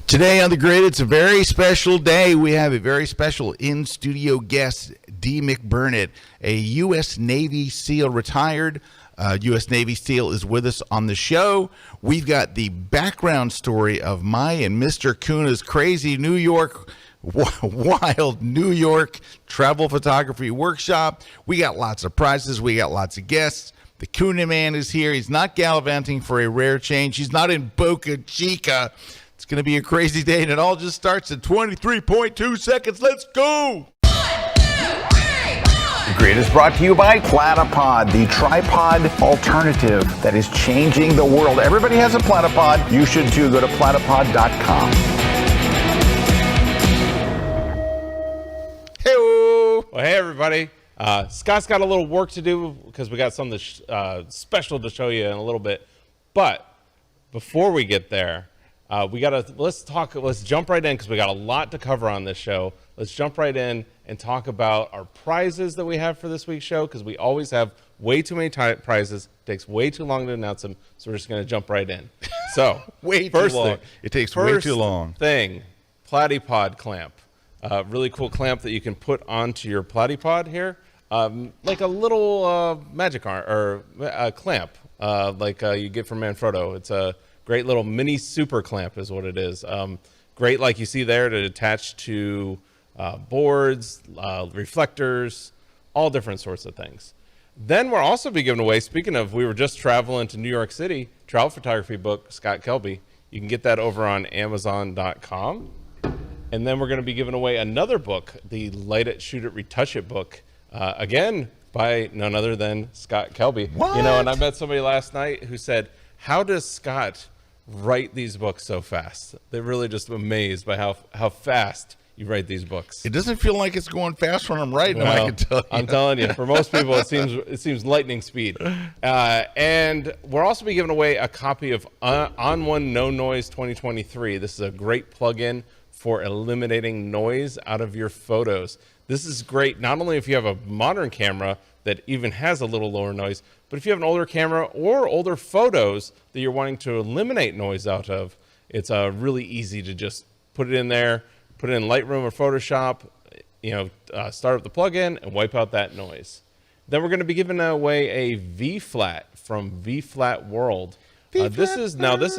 Today on The Grid, it's a very special day. We have a very special in-studio guest, D. McBurnett, a U.S. Navy SEAL retired. U.S. Navy SEAL is with us on the show. We've got the background story of my and Mr. Kuna's crazy New York, wild New York travel photography workshop. We got lots of prizes. We got lots of guests. The Kuna Man is here. He's not gallivanting for a rare change. He's not in Boca Chica. It's going to be a crazy day, and it all just starts in 23.2 seconds. Let's go! The Grid is brought to you by Platypod, the tripod alternative that is changing the world. Everybody has a Platypod. You should too. Go to platypod.com. Well, hey, everybody. Scott's got a little work to do because we got something special to show you in a little bit. But before we get there, let's jump right in because we got a lot to cover on this show. Let's jump right in and talk about our prizes that we have for this week's show, because we always have way too many prizes. It takes way too long to announce them, so we're just going to jump right in. So, Way too long. It takes way too long. Thing, Platypod clamp. Really cool clamp that you can put onto your Platypod here, like a little magic arm or a clamp, like you get from Manfrotto. It's a great little mini super clamp is what it is. Great, like you see there, to attach to boards, reflectors, all different sorts of things. Then we'll also be giving away, speaking of, we were just traveling to New York City, travel photography book, Scott Kelby. You can get that over on Amazon.com. And then we're going to be giving away another book, the Light It, Shoot It, Retouch It book, again, by none other than Scott Kelby. What? You know, and I met somebody last night who said, how does Scott write these books so fast? They're really just amazed by how fast you write these books. It doesn't feel like it's going fast when I'm writing them, I can tell you. I'm telling you, for most people, it seems lightning speed. And we'll also be giving away a copy of On1 No Noise 2023. This is a great plugin for eliminating noise out of your photos. This is great not only if you have a modern camera that even has a little lower noise, but if you have an older camera or older photos that you're wanting to eliminate noise out of, it's really easy to just put it in there, put it in Lightroom or Photoshop, start up the plugin and wipe out that noise. Then we're going to be giving away a V-Flat from V-Flat World. This is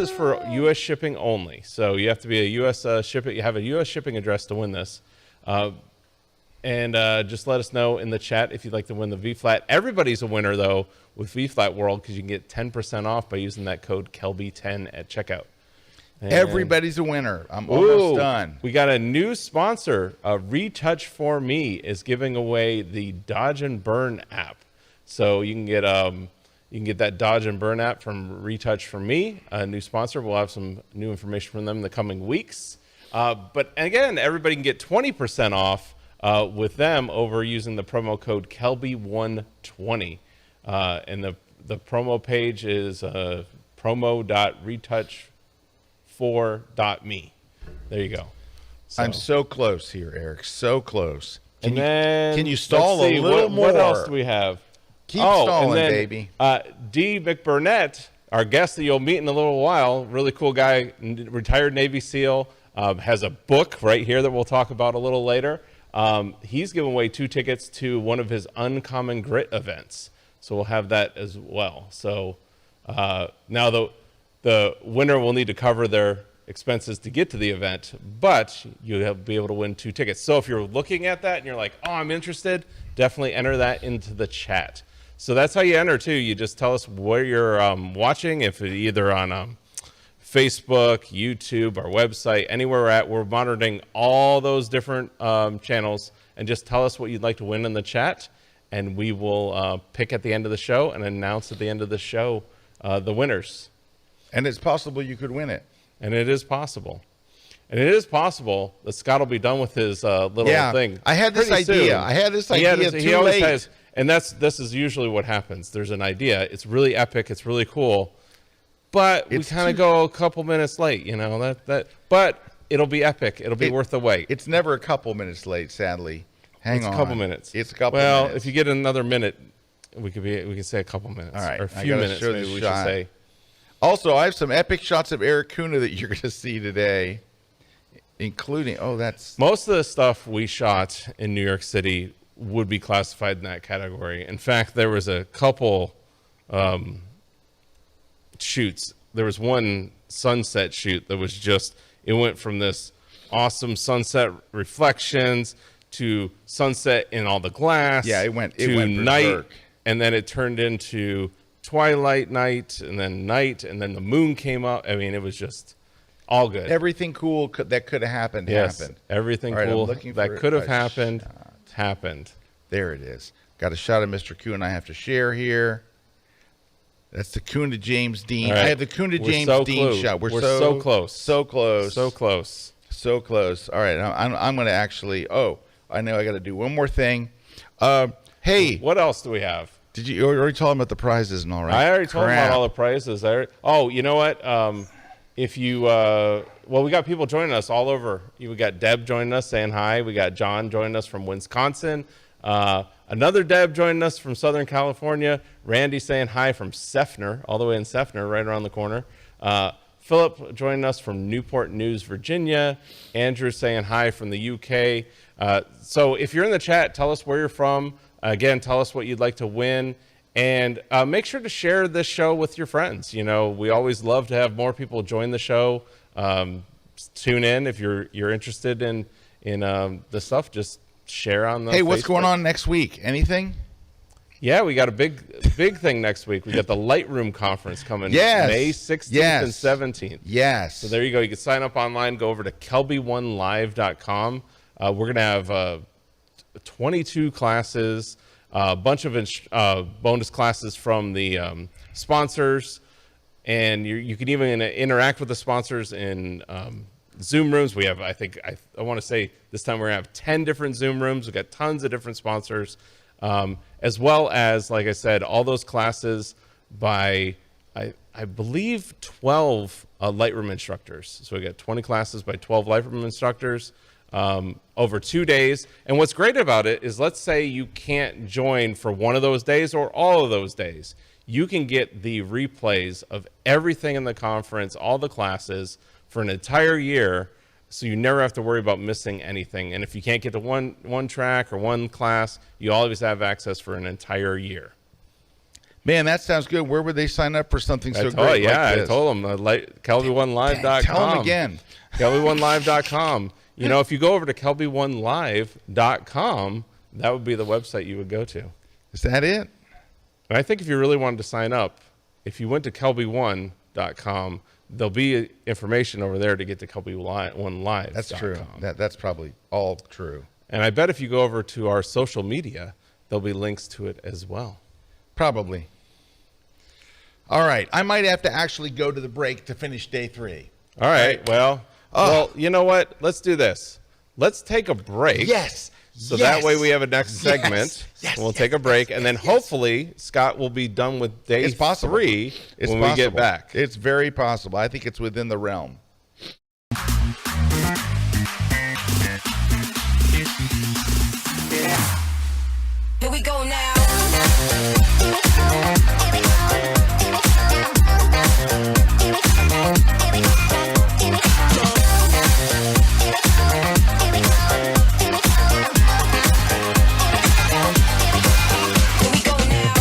for U.S. shipping only. So you have to be a U.S. shipping. You have a U.S. shipping address to win this. And just let us know in the chat if you'd like to win the V-Flat. Everybody's a winner, though, with V-Flat World, because you can get 10% off by using that code KELBY10 at checkout. And Everybody's a winner. I'm almost done. We got a new sponsor. Retouch For Me is giving away the Dodge and Burn app. So you can get that Dodge and Burn app from Retouch For Me, a new sponsor. We'll have some new information from them in the coming weeks. But again, everybody can get 20% off with them over using the promo code KELBY120. And the promo page is promo.retouch4.me. There you go. So. I'm so close here, Eric. So close. Can you stall a little more? What else do we have? Keep stalling, and then, baby. D. McBurnett, our guest that you'll meet in a little while, really cool guy, retired Navy SEAL, has a book right here that we'll talk about a little later. He's giving away 2 tickets to one of his Uncommon Grit events. So we'll have that as well. So now the winner will need to cover their expenses to get to the event, but you'll be able to win 2 tickets. So if you're looking at that and you're like, oh, I'm interested, definitely enter that into the chat. So that's how you enter too. You just tell us where you're watching, if it's either on Facebook, YouTube, our website, anywhere we're at. We're monitoring all those different channels, and just tell us what you'd like to win in the chat, and we will pick at the end of the show and announce at the end of the show the winners. And it's possible you could win it. And it is possible. And it is possible that Scott will be done with his little thing. I had this idea. He always has, and this is usually what happens. There's an idea. It's really epic. It's really cool. But we kind of go a couple minutes late, but it'll be epic. It'll be worth the wait. It's never a couple minutes late, sadly. Hang on. It's a couple minutes. It's a couple minutes. Well, if you get another minute, we can say a couple minutes. All right. Or a few minutes, maybe we should say. Also, I have some epic shots of Eric Kuna that you're going to see today. including, that's Most of the stuff we shot in New York City would be classified in that category. In fact, there was a couple shoots. There was one sunset shoot that was just, it went from this awesome sunset reflections to sunset in all the glass. Yeah, it went night, berserk. and then it turned into twilight night, and then night, and then the moon came up. I mean, it was just all good. everything cool that could have happened happened. Everything All right, I'm cool looking that for could have a happened shot. happened. There it is. Got a shot of Mr. Kuhn I have to share here. That's the Kuhn to James Dean. All right. I have the Kuhn to We're James so Dean close. shot. We're so close. So close. So close. So close. All right. I'm going to actually. Oh, I know. I got to do one more thing. Hey, What else do we have? did you already told him about the prizes and all right? I already told them Crap. about all the prizes. Oh, you know what? If you, well, we got people joining us all over. We got Deb joining us saying hi. We got John joining us from Wisconsin. Another Deb joining us from Southern California. Randy saying hi from Seffner, all the way in Seffner, right around the corner. Philip joining us from Newport News, Virginia. Andrew saying hi from the UK. So if you're in the chat, tell us where you're from. Again, tell us what you'd like to win. And make sure to share this show with your friends. You know, we always love to have more people join the show. Tune in if you're interested in the stuff. Just share on the Hey, what's Facebook. going on next week? Anything? Yeah, we got a big thing next week. We got the Lightroom conference coming Yes. May 16th Yes. and 17th. Yes. So there you go. You can sign up online. Go over to kelby1live.com. We're going to have 22 classes, a bunch of bonus classes from the sponsors, and you can even interact with the sponsors in Zoom rooms. We have, I want to say this time we're going to have 10 different Zoom rooms. We've got tons of different sponsors, as well as, like I said, all those classes by, I believe, 12 Lightroom instructors. So we got 20 classes by 12 Lightroom instructors over 2 days. And what's great about it is, let's say you can't join for one of those days or all of those days. You can get the replays of everything in the conference, all the classes, for an entire year, so you never have to worry about missing anything. And if you can't get to one track or one class, you always have access for an entire year. Man, that sounds good. Where would they sign up for something so I great? I like this? told them, kelby1live.com. Tell them again. kelby1live.com. You know, if you go over to kelby1live.com, that would be the website you would go to. Is that it? And I think if you really wanted to sign up, if you went to kelby1.com, there'll be information over there to get to kelby1live. That's true. That's probably all true. And I bet if you go over to our social media, there'll be links to it as well. Probably. All right. I might have to actually go to the break to finish day 3. All right. Well, you know what? Let's do this. Let's take a break. Yes. So that way we have a next segment. Yes. We'll take a break, and then hopefully Scott will be done with day It's possible. 3 It's when possible. we get back. It's very possible. I think it's within the realm. Here we go now. Here we go now.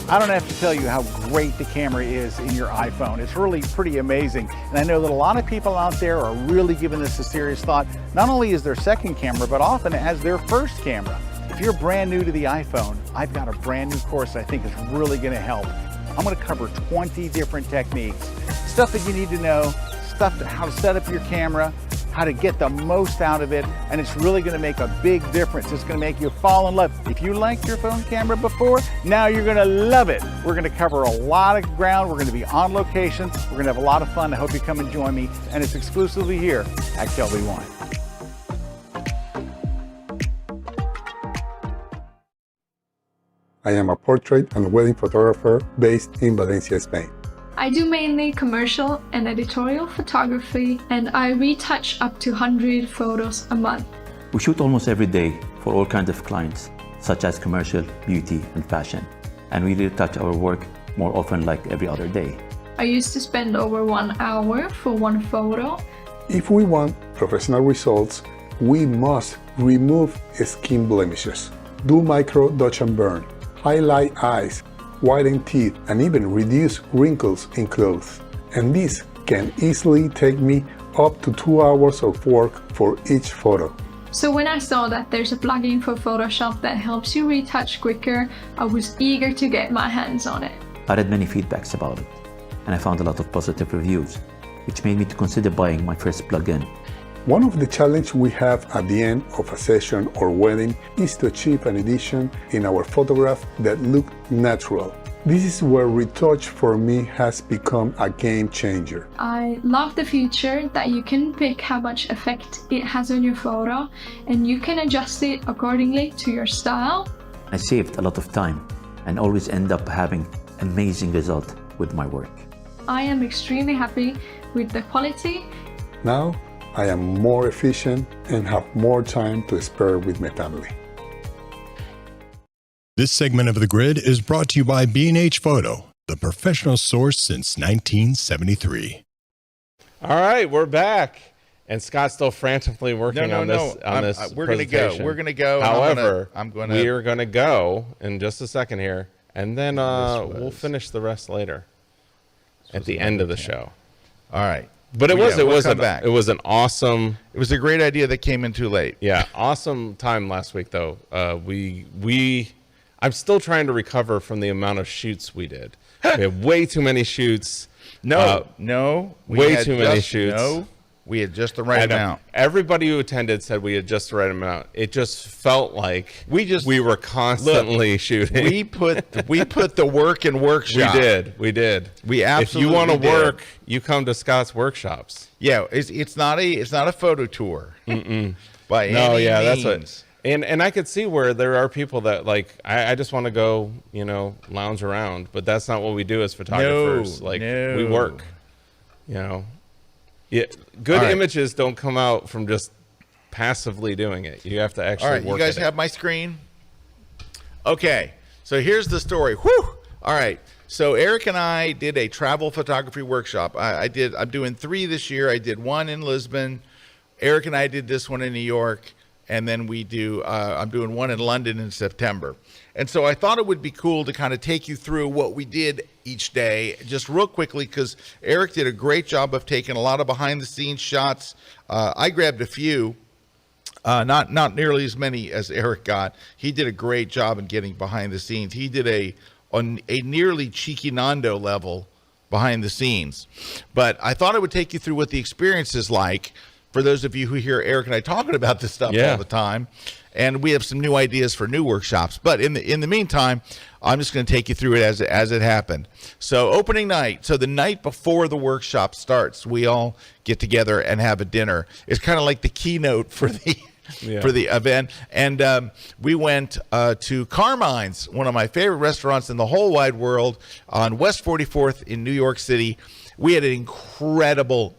I don't have to tell you how great the camera is in your iPhone. It's really pretty amazing. And I know that a lot of people out there are really giving this a serious thought. Not only as their second camera, but often as their first camera. If you're brand new to the iPhone, I've got a brand new course I think is really gonna help. I'm gonna cover 20 different techniques. Stuff that you need to know, stuff to how to set up your camera, how to get the most out of it, and it's really gonna make a big difference. It's gonna make you fall in love. If you liked your phone camera before, now you're gonna love it. We're gonna cover a lot of ground. We're gonna be on location. We're gonna have a lot of fun. I hope you come and join me, and it's exclusively here at Kelby One. I am a portrait and wedding photographer based in Valencia, Spain. I do mainly commercial and editorial photography, and I retouch up to 100 photos a month. We shoot almost every day for all kinds of clients, such as commercial, beauty, and fashion. And we retouch our work more often like every other day. I used to spend over 1 hour for one photo. If we want professional results, we must remove skin blemishes, do micro dodge and burn, highlight eyes, whiten teeth, and even reduce wrinkles in clothes. And this can easily take me up to 2 hours of work for each photo. So when I saw that there's a plugin for Photoshop that helps you retouch quicker, I was eager to get my hands on it. I read many feedbacks about it, and I found a lot of positive reviews, which made me to consider buying my first plugin. One of the challenges we have at the end of a session or wedding is to achieve an edition in our photograph that look natural. This is where retouch for me has become a game changer. I love the feature that you can pick how much effect it has on your photo and you can adjust it accordingly to your style. I saved a lot of time and always end up having amazing result with my work. I am extremely happy with the quality. Now I am more efficient and have more time to spare with my family. This segment of The Grid is brought to you by B&H Photo, the professional source since 1973. All right, we're back. And Scott's still frantically working on this We're going to go. presentation. We're going to go. However, we are going to go in just a second here, and then we'll finish the rest later at the end of the show. All right. But it We'll was come back. it was an awesome. It was a great idea that came in too late. Yeah, awesome time last week though. I'm still trying to recover from the amount of shoots we did. We had way too many shoots. No. Way too many shoots. No, we had just the right amount. Everybody who attended said we had just the right amount. It just felt like we were constantly shooting. We put the work in workshop. We did. We absolutely If you want to did. work, you come to Scott's workshops. Yeah, it's not a photo tour. By No, any yeah, means. that's what. And I could see where there are people that like I just want to go, lounge around, but that's not what we do as photographers. We work. Yeah, good All right. images don't come out from just passively doing it. You have to actually All right, work you guys at have my screen? Okay, so here's the story. Whew! All right, so Eric and I did a travel photography workshop. I'm doing 3 this year. I did 1 in Lisbon. Eric and I did this one in New York. And then I'm doing 1 in London in September. And so I thought it would be cool to kind of take you through what we did each day, just real quickly, because Eric did a great job of taking a lot of behind the scenes shots. I grabbed a few, not nearly as many as Eric got. He did a great job in getting behind the scenes. He did on a nearly Cheeky Nando level behind the scenes. But I thought I would take you through what the experience is like for those of you who hear Eric and I talking about this stuff all the time. And we have some new ideas for new workshops. But in the meantime, I'm just going to take you through it as it happened. So opening night. So the night before the workshop starts, we all get together and have a dinner. It's kind of like the keynote for the for the event. And we went to Carmine's, one of my favorite restaurants in the whole wide world, on West 44th in New York City. We had an incredible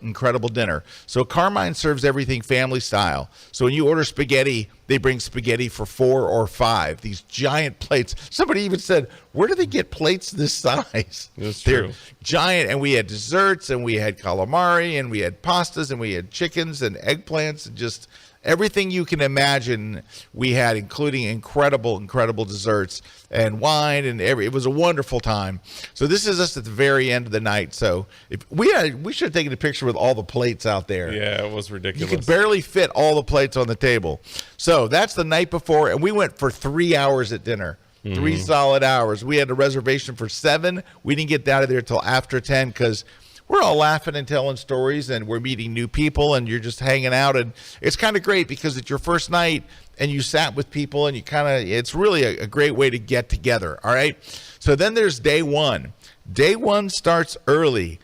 dinner. So Carmine serves everything family style. So when you order spaghetti, they bring spaghetti for 4 or 5. These giant plates. Somebody even said, where do they get plates this size? That's They're true. giant. And we had desserts, and we had calamari, and we had pastas, and we had chickens and eggplants, and just everything you can imagine we had, including incredible desserts and wine, and it was a wonderful time. So this is us at the very end of the night. So if we should have taken a picture with all the plates out there. Yeah, it was ridiculous. You could barely fit all the plates on the table. So that's the night before, and we went for 3 hours at dinner. 3 solid hours. We had a reservation for 7. We didn't get out of there till after 10 because we're all laughing and telling stories, and we're meeting new people, and you're just hanging out. And it's kind of great because it's your first night and you sat with people, and it's really a great way to get together. All right. So then there's day 1. Day 1 starts early.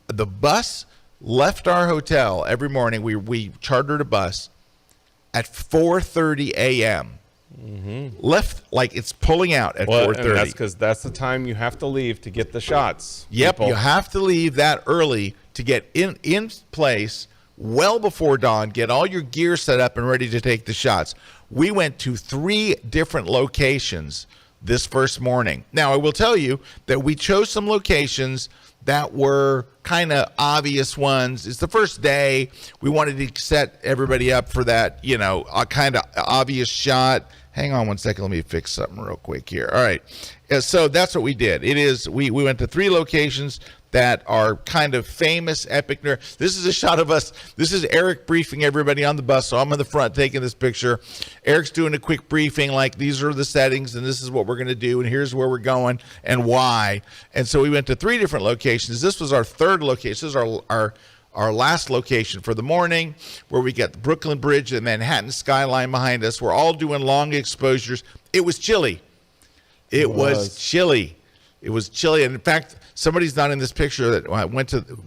The bus left our hotel every morning. We chartered a bus at 4:30 a.m. Left like it's pulling out at 4:30. And that's because that's the time you have to leave to get the shots. Yep, people. you have to leave that early to get in place well before dawn, get all your gear set up and ready to take the shots. We went to 3 different locations this first morning. Now, I will tell you that we chose some locations that were kind of obvious ones. It's the first day. We wanted to set everybody up for that, a kind of obvious shot. Hang on one second. Let me fix something real quick here. All right. So that's what we did. We went to 3 locations that are kind of famous, epic. This is a shot of us. This is Eric briefing everybody on the bus. So I'm in the front taking this picture. Eric's doing a quick briefing, like these are the settings and this is what we're going to do and here's where we're going and why. And so we went to 3 different locations. This was our 3rd location. This is our last location for the morning, where we got the Brooklyn Bridge and Manhattan skyline behind us. We're all doing long exposures. It was chilly. It was chilly. It was chilly. And in fact, somebody's not in this picture that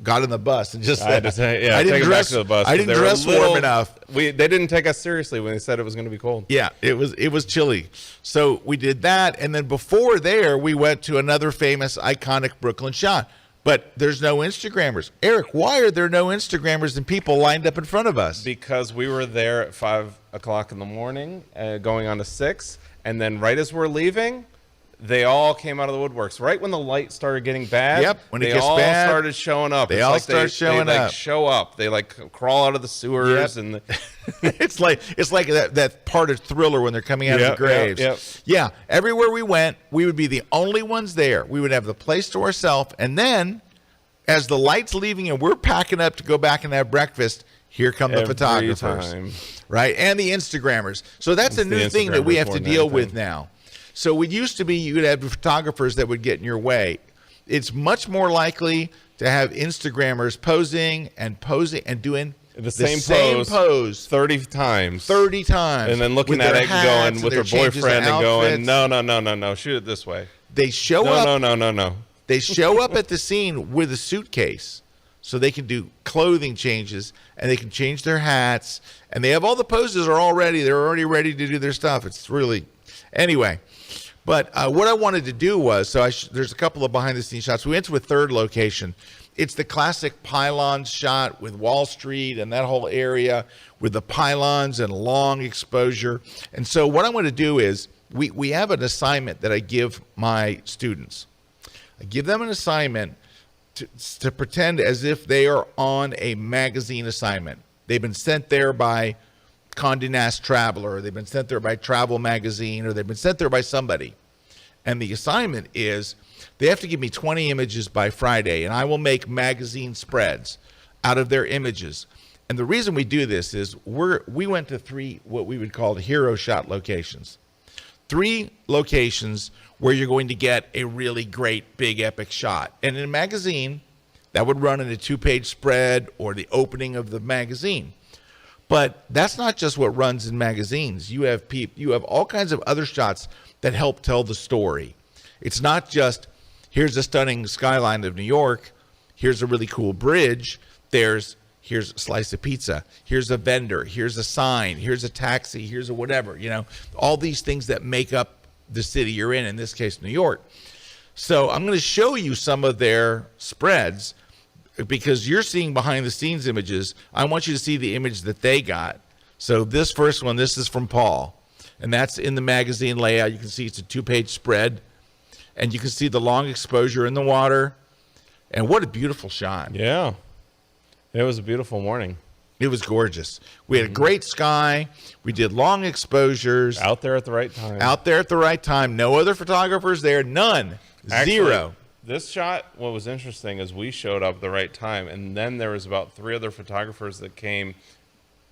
got in the bus and just said, I didn't dress warm enough. They didn't take us seriously when they said it was going to be cold. Yeah, it was chilly. So we did that. And then before there, we went to another famous, iconic Brooklyn shot. But there's no Instagrammers. Eric, why are there no Instagrammers and people lined up in front of us? Because we were there at 5 o'clock in the morning, going on to 6. And then right as we're leaving, they all came out of the woodworks. Right when the light started getting bad, when it they gets all bad, started showing up. They all start showing up. Show up. They crawl out of the sewers and it's like that part of Thriller when they're coming out of the graves. Yeah, everywhere we went, we would be the only ones there. We would have the place to ourselves, and then as the light's leaving and we're packing up to go back and have breakfast, here come the photographers, right? And the Instagrammers. So that's a new thing that we have to deal with now. So it used to be you would have photographers that would get in your way. It's much more likely to have Instagrammers posing and doing the same pose 30 times. And then looking at it and going with their boyfriend and going, no, shoot it this way. They show up. No. They show up at the scene with a suitcase so they can do clothing changes and they can change their hats. And they have all the poses they're already ready to do their stuff. It's really, anyway. But what I wanted to do was, there's a couple of behind-the-scenes shots. We went to a 3rd location. It's the classic pylons shot with Wall Street and that whole area with the pylons and long exposure. And so what I'm going to do is we have an assignment that I give my students. I give them an assignment to pretend as if they are on a magazine assignment. They've been sent there by Condé Nast Traveler, or they've been sent there by Travel Magazine, or they've been sent there by somebody. And the assignment is they have to give me 20 images by Friday, and I will make magazine spreads out of their images. And the reason we do this is we went to 3 what we would call hero shot locations. 3 locations where you're going to get a really great, big, epic shot. And in a magazine, that would run in a 2-page spread or the opening of the magazine. But that's not just what runs in magazines. You have all kinds of other shots that help tell the story. It's not just, here's a stunning skyline of New York, here's a really cool bridge, here's a slice of pizza, here's a vendor, here's a sign, here's a taxi, here's a whatever, all these things that make up the city you're in this case, New York. So I'm going to show you some of their spreads because you're seeing behind the scenes images. I want you to see the image that they got. So this first one, this is from Paul, and that's in the magazine layout. You can see it's a 2-page spread, and you can see the long exposure in the water. And what a beautiful shot. Yeah. It was a beautiful morning. It was gorgeous. We had a great sky. We did long exposures. Out there at the right time. Out there at the right time. No other photographers there. None. Actually, 0. This shot, what was interesting is we showed up at the right time, and then there was about 3 other photographers that came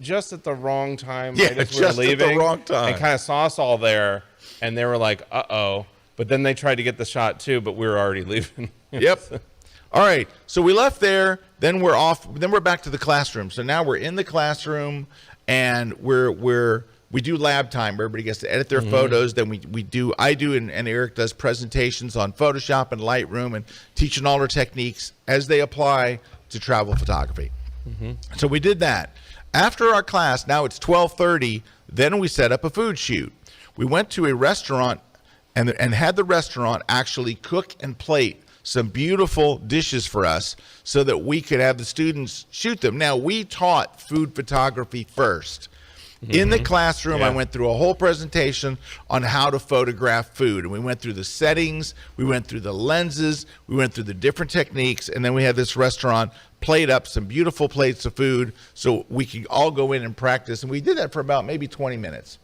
just at the wrong time. Yeah, right as we just were leaving, at the wrong time. and kind of saw us all there, and they were like, uh-oh. But then they tried to get the shot too, but we were already leaving. Yep. All right. So we left there. Then we're off. Then we're back to the classroom. So now we're in the classroom, and we do lab time. Everybody gets to edit their photos. Then I do, and Eric does presentations on Photoshop and Lightroom and teaching all our techniques as they apply to travel photography. So we did that. After our class, now it's 12:30. Then we set up a food shoot. We went to a restaurant and had the restaurant actually cook and plate some beautiful dishes for us so that we could have the students shoot them. Now, we taught food photography first. In the classroom, I Yeah. went through a whole presentation on how to photograph food. And we went through the settings, we went through the lenses, we went through the different techniques, and then we had this restaurant plate up some beautiful plates of food so we could all go in and practice. And we did that for about maybe 20 minutes.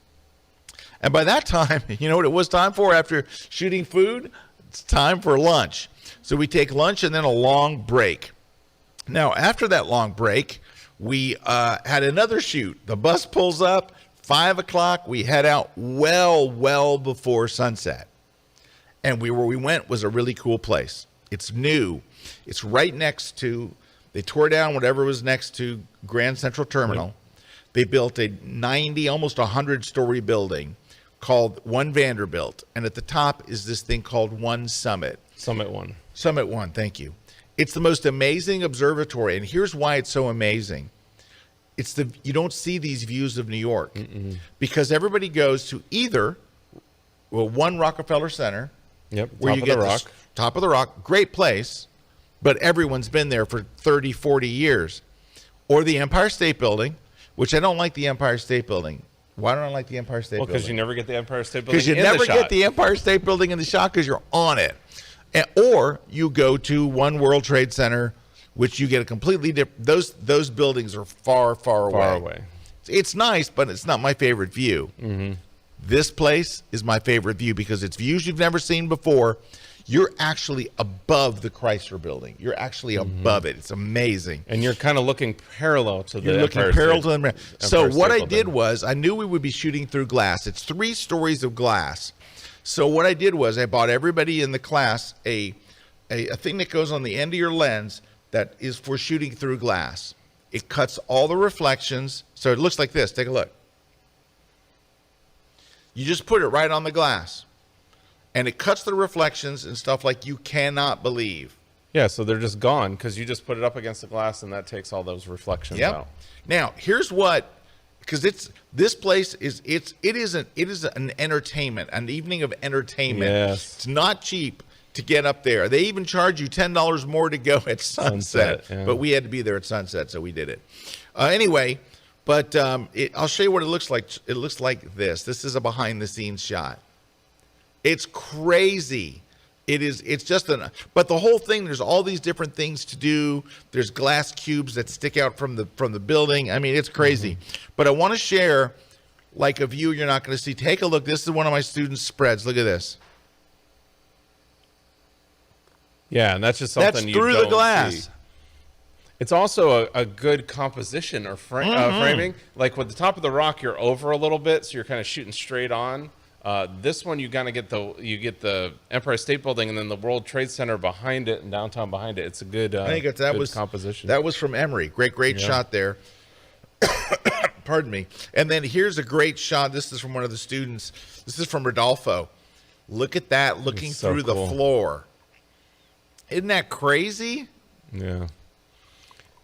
And by that time, you know what it was time for after shooting food? It's time for lunch. So we take lunch and then a long break. Now, after that long break, we had another shoot. The bus pulls up, 5 o'clock. We head out well before sunset. And where we went was a really cool place. It's new. It's right next to, they tore down whatever was next to Grand Central Terminal. They built a 90, almost 100-story building called One Vanderbilt. And at the top is this thing called One Summit. Summit One. Summit One, thank you. It's the most amazing observatory, and here's why it's so amazing. You don't see these views of New York because everybody goes to either One Rockefeller Center, Yep. where Top you of get the the rock. top of the rock, great place, but everyone's been there for 30, 40 years, or the Empire State Building, which I don't like the Empire State Building. Why don't I like the Empire State Well, Building? because you never get the Empire State Building. Because you in never the get shot. the Empire State Building in the shot because you're on it. Or you go to One World Trade Center, which you get a completely different. Those buildings are far away. Far away. It's nice, but it's not my favorite view. This place is my favorite view because it's views you've never seen before. You're actually above the Chrysler Building. You're actually above it. It's amazing. And you're kind of looking parallel to the You're looking Empire parallel State- to the. Empire So State what I Building. did was I knew we would be shooting through glass. It's 3 stories of glass. So what I did was I bought everybody in the class a thing that goes on the end of your lens that is for shooting through glass. It cuts all the reflections. So it looks like this. Take a look. You just put it right on the glass. And it cuts the reflections and stuff like you cannot believe. Yeah, so they're just gone because you just put it up against the glass and that takes all those reflections out. Now, here's what, because this place is it is an entertainment, an evening of entertainment. Yes. It's not cheap to get up there. They even charge you $10 more to go at sunset. Sunset, yeah. But we had to be there at sunset, so we did it. Anyway, but I'll show you what it looks like. It looks like this. This is a behind-the-scenes shot. It's crazy. It's just but the whole thing, there's all these different things to do. There's glass cubes that stick out from the building. I mean, it's crazy. But I want to share like a view you're not going to see. Take a look. This is one of my students' spreads. Look at this. Yeah, and that's just something That's you through the don't glass. see. It's also a good composition or framing. Like with the top of the rock, you're over a little bit, so you're kind of shooting straight on. This one, you kind of get the Empire State Building and then the World Trade Center behind it and downtown behind it. It's a good, I think that good was composition. That was from Emory. Great shot there. Pardon me. And then here's a great shot. This is from one of the students. This is from Rodolfo. Look at that, looking so through cool. the floor. Isn't that crazy? Yeah.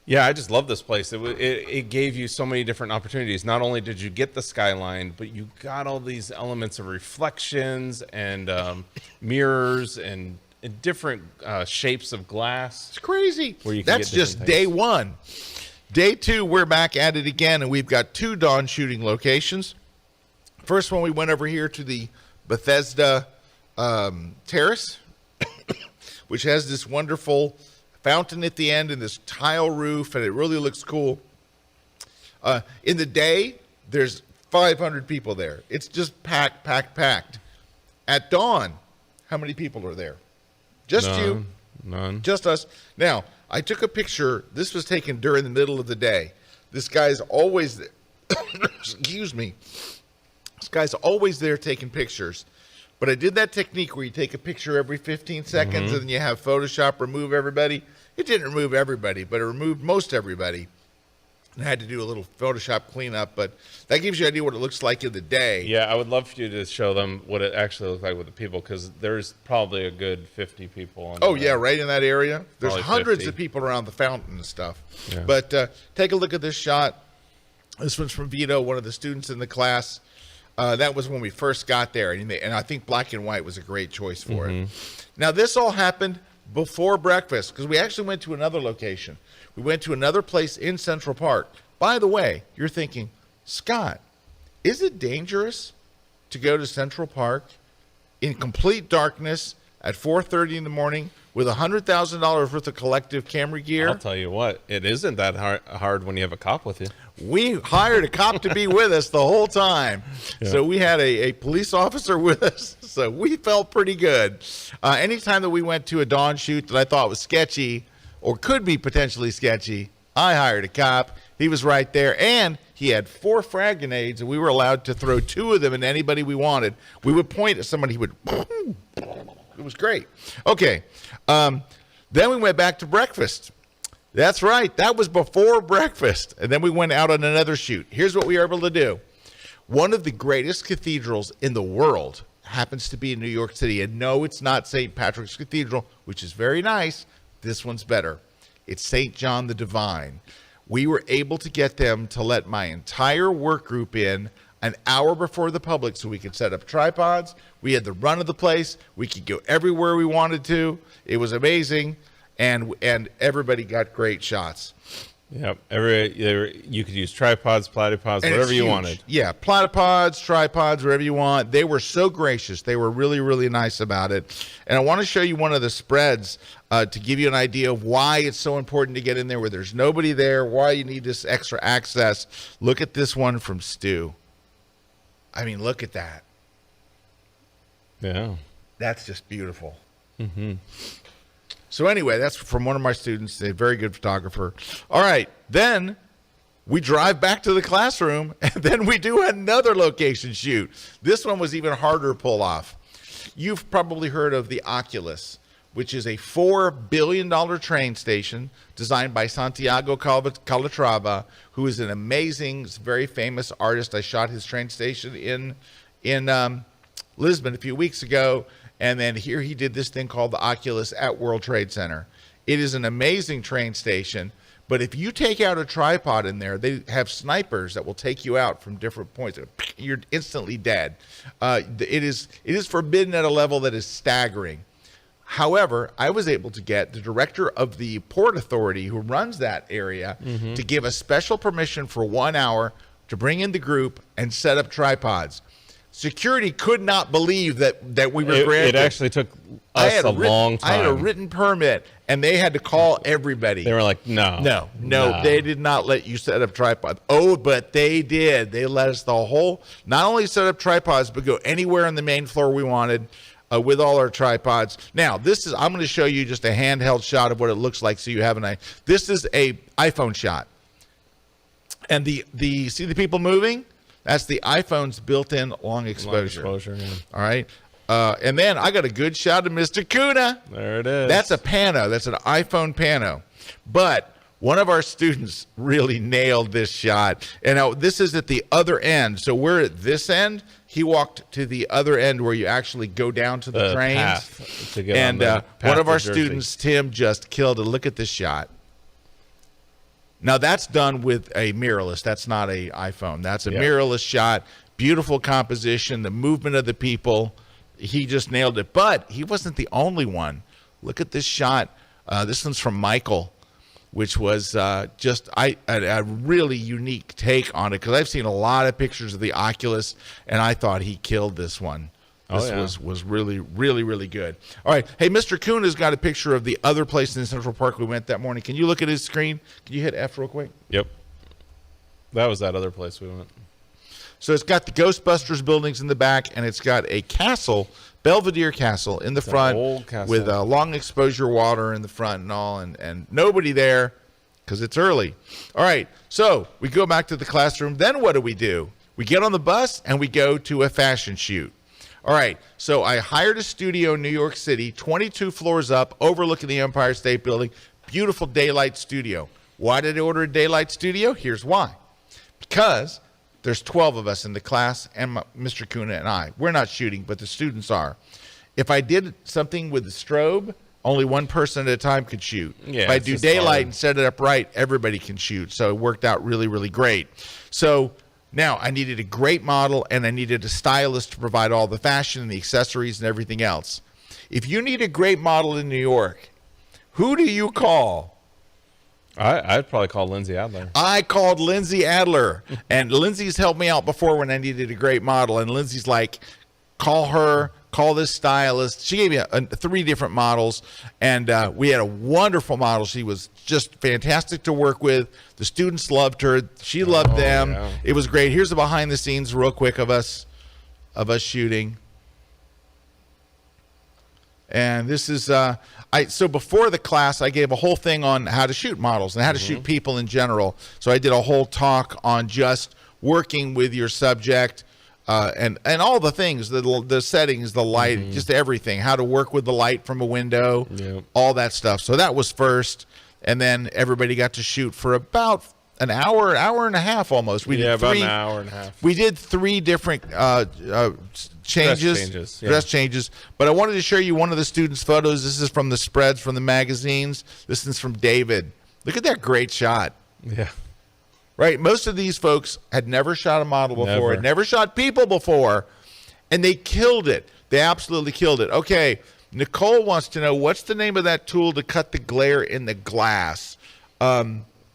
Yeah, I just love this place. It gave you so many different opportunities. Not only did you get the skyline, but you got all these elements of reflections and mirrors and different shapes of glass. It's crazy. Where you can That's get just different day things. one. Day two, we're back at it again, and we've got 2 dawn shooting locations. First one, we went over here to the Bethesda Terrace, which has this wonderful fountain at the end and this tile roof, and it really looks cool. In the day, there's 500 people there. It's just packed. At dawn, how many people are there? Just you. None. Just us. Now, I took a picture. This was taken during the middle of the day. This guy's always there. Excuse me. This guy's always there taking pictures. But I did that technique where you take a picture every 15 seconds and then you have Photoshop remove everybody. It didn't remove everybody, but it removed most everybody. And I had to do a little Photoshop cleanup, but that gives you an idea what it looks like in the day. Yeah, I would love for you to show them what it actually looked like with the people, because there's probably a good 50 people on Oh, there. yeah, right in that area. There's Probably hundreds 50. of people around the fountain and stuff. Yeah. But take a look at this shot. This one's from Vito, one of the students in the class. That was when we first got there, and I think black and white was a great choice for it. Now, this all happened before breakfast, because we actually went to another location. We went to another place in Central Park. By the way, you're thinking, Scott, is it dangerous to go to Central Park in complete darkness at 4:30 in the morning with $100,000 worth of collective camera gear? I'll tell you what, it isn't that hard when you have a cop with you. We hired a cop to be with us the whole time. So we had a police officer with us. So we felt pretty good. Anytime that we went to a dawn shoot that I thought was sketchy or could be potentially sketchy, I hired a cop. He was right there. And he had 4 frag grenades, and we were allowed to throw 2 of them at anybody we wanted. We would point at somebody, he would... It was great. Okay. Then we went back to breakfast. That's right. That was before breakfast. And then we went out on another shoot. Here's what we were able to do. One of the greatest cathedrals in the world happens to be in New York City. And no, it's not St. Patrick's Cathedral, which is very nice. This one's better. It's St. John the Divine. We were able to get them to let my entire work group in an hour before the public so we could set up tripods. We had the run of the place. We could go everywhere we wanted to. It was amazing. And everybody got great shots. Yep. You could use tripods, platypods, And whatever it's you huge. wanted. Yeah, platypods, tripods, whatever you want. They were so gracious. They were really, really nice about it. And I want to show you one of the spreads to give you an idea of why it's so important to get in there where there's nobody there, why you need this extra access. Look at this one from Stu. I mean, look at that. Yeah. That's just beautiful. Mm-hmm. So anyway, that's from one of my students, a very good photographer. All right, then we drive back to the classroom, and then we do another location shoot. This one was even harder to pull off. You've probably heard of the Oculus, which is a $4 billion train station designed by Santiago Calatrava, who is an amazing, very famous artist. I shot his train station in Lisbon a few weeks ago. And then here he did this thing called the Oculus at World Trade Center. It is an amazing train station, but if you take out a tripod in there, they have snipers that will take you out from different points. You're instantly dead. It is forbidden at a level that is staggering. However, I was able to get the director of the Port Authority who runs that area to give us special permission for 1 hour to bring in the group and set up tripods. Security could not believe that we were granted. It actually took us a long time. I had a written permit, and they had to call everybody. They were like, no, they did not let you set up tripods. Oh, but they did. They let us not only set up tripods, but go anywhere on the main floor we wanted with all our tripods. Now, I'm going to show you just a handheld shot of what it looks like so you have an idea. This is a iPhone shot. And see the people moving? That's the iPhone's built-in long exposure. Long exposure, yeah. All right. And then I got a good shot of Mr. Kuna. There it is. That's a pano. That's an iPhone pano. But one of our students really nailed this shot. And now this is at the other end. So we're at this end. He walked to the other end where you actually go down to the trains. Path to get and on the path one of to our Jersey. students, Tim, just killed it. Look at this shot. Now, that's done with a mirrorless. That's not an iPhone. That's a mirrorless shot. Beautiful composition, the movement of the people. He just nailed it. But he wasn't the only one. Look at this shot. This one's from Michael, which was just a really unique take on it because I've seen a lot of pictures of the Oculus, and I thought he killed this one. This was really, really, really good. All right. Hey, Mr. Kuhn has got a picture of the other place in Central Park we went that morning. Can you look at his screen? Can you hit F real quick? Yep. That was that other place we went. So it's got the Ghostbusters buildings in the back, and it's got a castle, Belvedere Castle, in the front old castle. with long exposure water in the front and all, and nobody there because it's early. All right. So we go back to the classroom. Then what do? We get on the bus, and we go to a fashion shoot. All right, so I hired a studio in New York City, 22 floors up, overlooking the Empire State Building. Beautiful daylight studio. Why did I order a daylight studio? Here's why. Because there's 12 of us in the class, and Mr. Kuna and I. We're not shooting, but the students are. If I did something with the strobe, only one person at a time could shoot. Yeah, if I do daylight and set it up right, everybody can shoot. So it worked out really, really great. So now, I needed a great model, and I needed a stylist to provide all the fashion and the accessories and everything else. If you need a great model in New York, who do you call? I'd probably call Lindsay Adler. I called Lindsay Adler, and Lindsay's helped me out before when I needed a great model. And Lindsay's like, call her, call this stylist. She gave me 3 different models, and we had a wonderful model. She was just fantastic to work with. The students loved her. She loved them. Yeah. It was great. Here's the behind the scenes real quick of us shooting. And this is so before the class, I gave a whole thing on how to shoot models and how to shoot people in general. So I did a whole talk on just working with your subject and all the things, the settings, the light, just everything, how to work with the light from a window, all that stuff. So that was first, and then everybody got to shoot for about an hour and a half almost. We did about an hour and a half. We did 3 different dress changes, but I wanted to show you one of the students' photos. This is from the spreads from the magazines. This is from David. Look at that great shot. Yeah. Right? Most of these folks had never shot a model before, had never shot people before, and they killed it. They absolutely killed it. Okay, Nicole wants to know, what's the name of that tool to cut the glare in the glass?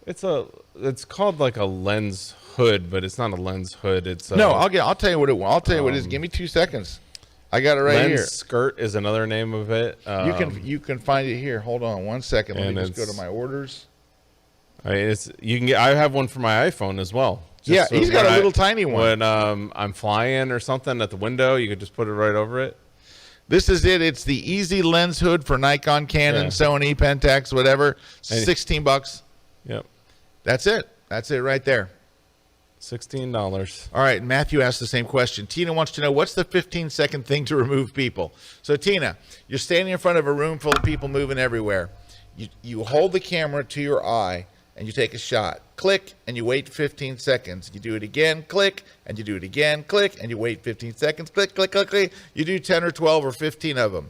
It's called like a lens hood, but it's not a lens hood. It's no. I'll tell you what it is. Give me 2 seconds. I got it right lens here. Skirt is another name of it. You can find it here. Hold on 1 second. Let me just go to my orders. I mean, I have one for my iPhone as well. Yeah, he's got a little tiny one. When I'm flying or something at the window, you could just put it right over it. This is it. It's the Easy Lens Hood for Nikon, Canon, Sony, Pentax, whatever. $16. Yep. That's it. That's it right there. $16. All right. Matthew asked the same question. Tina wants to know, what's the 15-second thing to remove people? So, Tina, you're standing in front of a room full of people moving everywhere. You hold the camera to your eye, and you take a shot. Click, and you wait 15 seconds. You do it again, click, and you do it again, click, and you wait 15 seconds, click, click, click, click. You do 10 or 12 or 15 of them.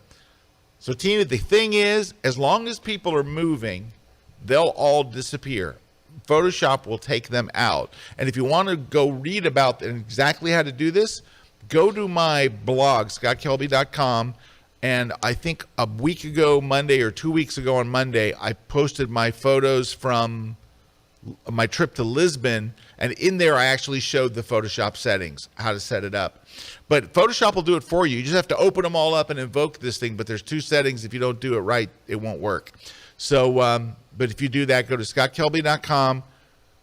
So, Tina, the thing is, as long as people are moving, they'll all disappear. Photoshop will take them out. And if you want to go read about exactly how to do this, go to my blog, scottkelby.com. And I think a week ago Monday or 2 weeks ago on Monday, I posted my photos from my trip to Lisbon. And in there, I actually showed the Photoshop settings, how to set it up. But Photoshop will do it for you. You just have to open them all up and invoke this thing. But there's 2 settings. If you don't do it right, it won't work. So, but if you do that, go to scottkelby.com.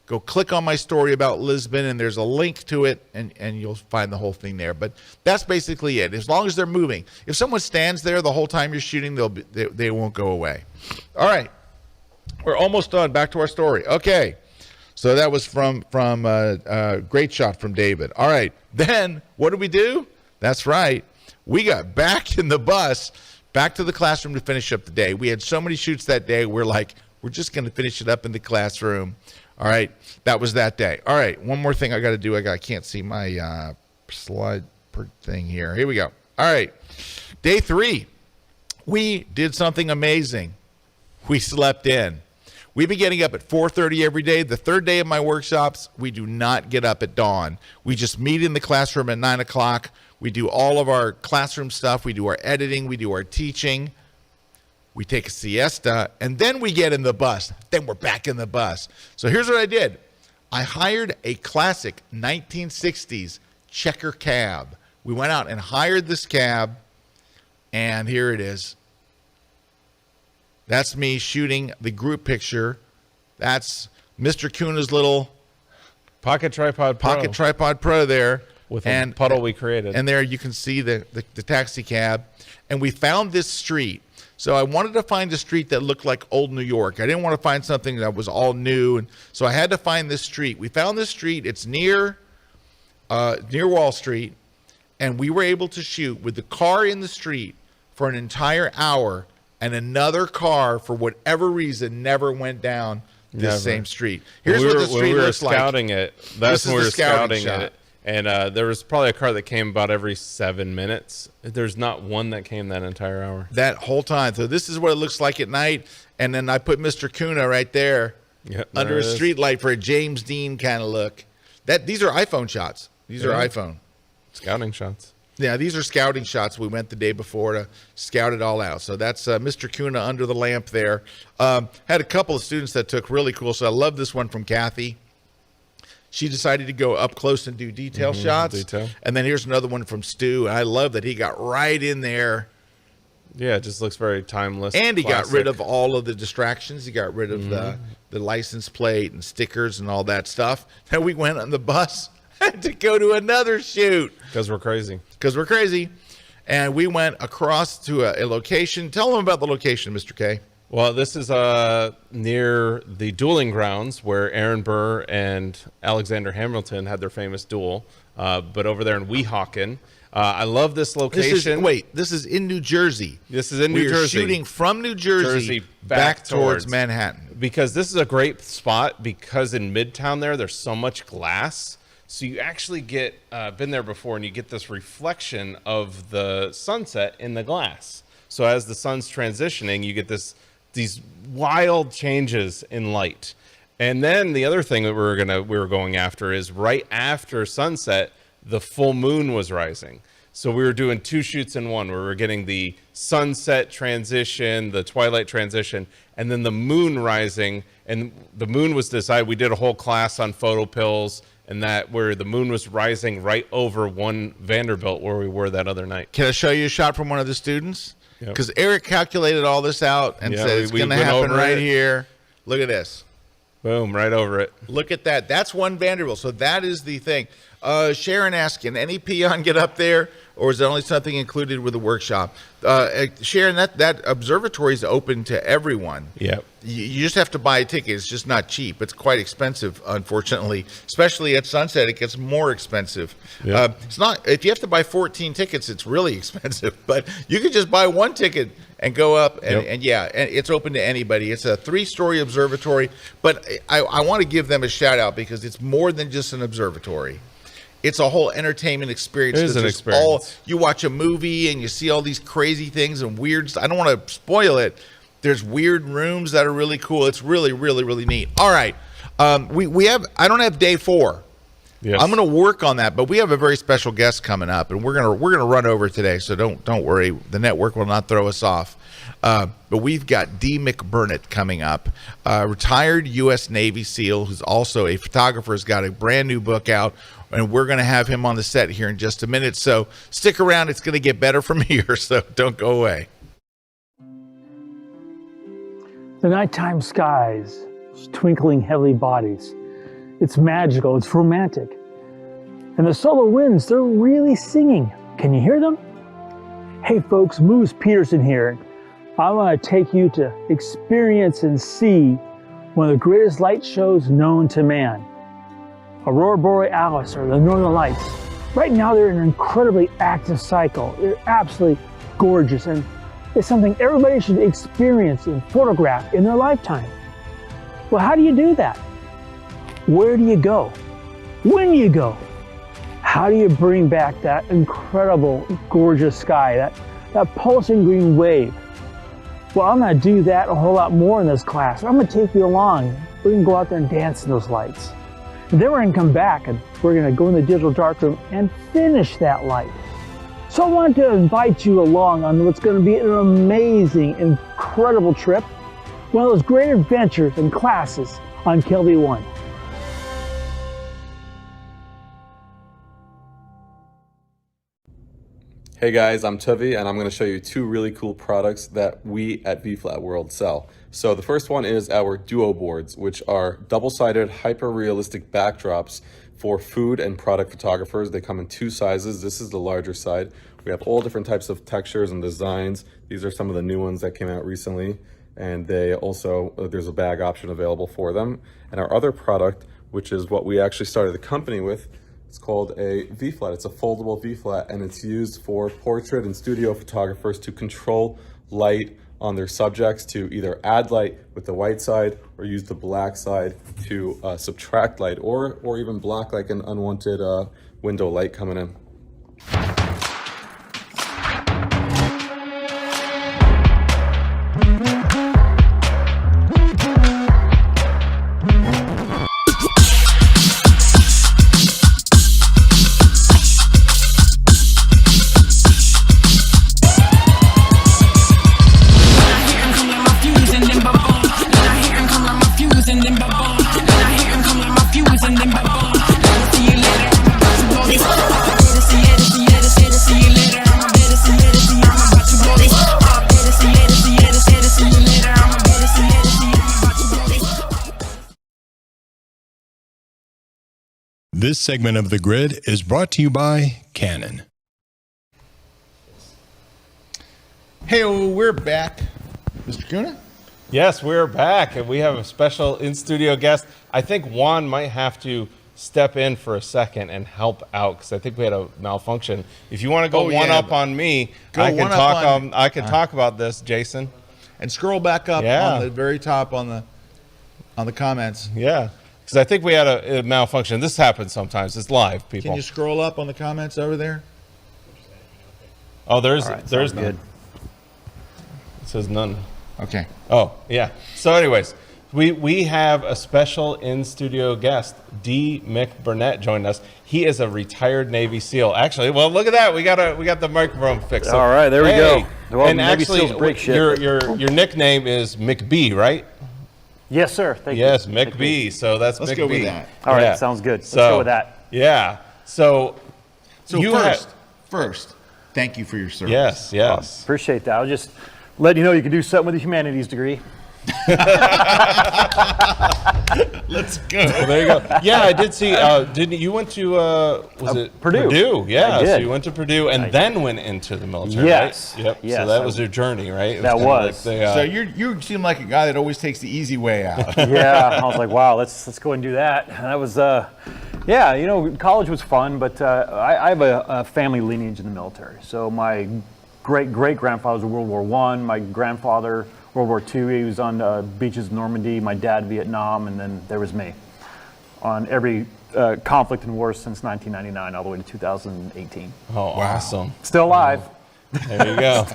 Go click on my story about Lisbon, and there's a link to it, and you'll find the whole thing there. But that's basically it. As long as they're moving. If someone stands there the whole time you're shooting, they won't go away. All right. We're almost done. Back to our story. Okay. So that was from great shot from David. All right. Then what did we do? That's right. We got back in the bus, back to the classroom to finish up the day. We had so many shoots that day. We're like, we're just going to finish it up in the classroom. All right, that was that day. All right, one more thing I got to do. I can't see my slide thing here. Here we go. All right, day 3. We did something amazing. We slept in. We've been getting up at 4:30 every day. The 3rd day of my workshops, we do not get up at dawn. We just meet in the classroom at 9 o'clock. We do all of our classroom stuff. We do our editing. We do our teaching. We take a siesta, and then we get in the bus. Then we're back in the bus. So here's what I did. I hired a classic 1960s checker cab. We went out and hired this cab, and here it is. That's me shooting the group picture. That's Mr. Kuna's little Pocket Tripod Pro there. With a puddle we created. And there you can see the taxi cab. And we found this street. So I wanted to find a street that looked like old New York. I didn't want to find something that was all new. And so I had to find this street. We found this street. It's near Wall Street. And we were able to shoot with the car in the street for an entire hour. And another car, for whatever reason, never went down this same street. Here's what the street looks like. Scouting it. That's when we were scouting it. And there was probably a car that came about every 7 minutes. There's not one that came that entire hour. That whole time. So this is what it looks like at night. And then I put Mr. Kuna right there under a street light for a James Dean kind of look. These are iPhone shots. These are iPhone. Scouting shots. Yeah, these are scouting shots. We went the day before to scout it all out. So that's Mr. Kuna under the lamp there. Had a couple of students that took really cool. So I love this one from Kathy. She decided to go up close and do detail shots. Detail. And then here's another one from Stu. I love that he got right in there. Yeah, it just looks very timeless. And he classic. got rid of all of the distractions. He got rid of the license plate and stickers and all that stuff. Then we went on the bus to go to another shoot. Because we're crazy. Because we're crazy. And we went across to a location. Tell them about the location, Mr. K. Well, this is near the dueling grounds where Aaron Burr and Alexander Hamilton had their famous duel, but over there in Weehawken. I love this location. This is in New Jersey. This is in New We're Jersey. shooting from New Jersey back towards Manhattan. Because this is a great spot because in Midtown there's so much glass. So you actually get, been there before, and you get this reflection of the sunset in the glass. So as the sun's transitioning, you get these wild changes in light. And then the other thing that we were going after is right after sunset, the full moon was rising. So we were doing 2 shoots in one, where we were getting the sunset transition, the twilight transition, and then the moon rising. And the moon was decided. We did a whole class on photo pills, and that where the moon was rising right over one Vanderbilt where we were that other night. Can I show you a shot from one of the students? Yep. Because Eric calculated all this out and said it's going to happen right here. Look at this. Boom, right over it. Look at that. That's one Vanderbilt. So that is the thing. Sharon asked, can any peon get up there, or is it only something included with the workshop? Sharon, that observatory is open to everyone. Yep. You just have to buy a ticket. It's just not cheap. It's quite expensive, unfortunately. Especially at sunset, it gets more expensive. Yep. It's not. If you have to buy 14 tickets, it's really expensive. But you could just buy one ticket and go up, and it's open to anybody. It's a 3-story observatory, but I want to give them a shout out because it's more than just an observatory. It's a whole entertainment experience. It is an experience. You watch a movie and you see all these crazy things and weird. I don't want to spoil it. There's weird rooms that are really cool. It's really, really, really neat. All right, we have. I don't have day 4. Yes. I'm going to work on that, but we have a very special guest coming up, and we're gonna run over today. So don't worry. The network will not throw us off. But we've got D. McBurnett coming up, retired U.S. Navy SEAL, who's also a photographer, has got a brand new book out, and we're going to have him on the set here in just a minute. So stick around. It's going to get better from here, so don't go away. The nighttime skies, twinkling heavy bodies. It's magical, it's romantic. And the solar winds, they're really singing. Can you hear them? Hey folks, Moose Peterson here. I want to take you to experience and see one of the greatest light shows known to man. Aurora Borealis, or the Northern Lights. Right now they're in an incredibly active cycle. They're absolutely gorgeous, and it's something everybody should experience and photograph in their lifetime. Well, how do you do that? Where do you go? When do you go? How do you bring back that incredible, gorgeous sky, that pulsing green wave? Well, I'm going to do that a whole lot more in this class. I'm going to take you along. We're going to go out there and dance in those lights. And then we're going to come back and we're going to go in the digital darkroom and finish that light. So I want to invite you along on what's going to be an amazing, incredible trip. One of those great adventures and classes on Kelby One. Hey guys, I'm Tuvi, and I'm going to show you 2 really cool products that we at VFlat World sell. So the first one is our Duo boards, which are double-sided, hyper-realistic backdrops for food and product photographers. They come in 2 sizes. This is the larger side. We have all different types of textures and designs. These are some of the new ones that came out recently, and they also, there's a bag option available for them. And our other product, which is what we actually started the company with, it's called a V-flat. It's a foldable V-flat, and it's used for portrait and studio photographers to control light on their subjects, to either add light with the white side or use the black side to subtract light, or even block like an unwanted window light coming in. This segment of The Grid is brought to you by Canon. Hey, we're back. Mr. Kuna? Yes, we're back, and we have a special in-studio guest. I think Juan might have to step in for a second and help out because I think we had a malfunction. If you want to go up on me, I can talk. I can talk about this, Jason. And scroll back up on the very top on the comments. Yeah, because I think we had a malfunction. This happens sometimes. It's live, people. Can you scroll up on the comments over there? Oh, there's good. none. It says none. Okay. Oh, yeah. So anyways, we have a special in-studio guest. D. Mick Burnett joined us. He is a retired Navy SEAL. Actually, well, look at that. We got the microphone fixed. So, all right, there we go. Well, and Navy actually, SEALs break shit. your nickname is McB, right? Yes, sir. Thank you. Yes, McB. So that's Let's McB. go with that. All right, sounds good. Let's go with that. Yeah. So you first, thank you for your service. Yes, yes. Appreciate that. I'll just let you know you can do something with a humanities degree. Let's go. Well, there you go. Yeah, I did see. Didn't you went to? Was it Purdue? Purdue. Yeah. I did. So you went to Purdue and then went into the military. Yes. Right? Yep. Yes, So that was your journey, right? It that kinda was. Like the, So you seem like a guy that always takes the easy way out. Yeah. I was like, wow, let's go and do that. And that was, yeah. You know, college was fun, but I have a family lineage in the military. So my great grandfather was in World War I. My grandfather, World War II, he was on beaches in Normandy. My dad, Vietnam, and then there was me on every conflict and war since 1999 all the way to 2018. Oh, awesome. Still alive. There you go.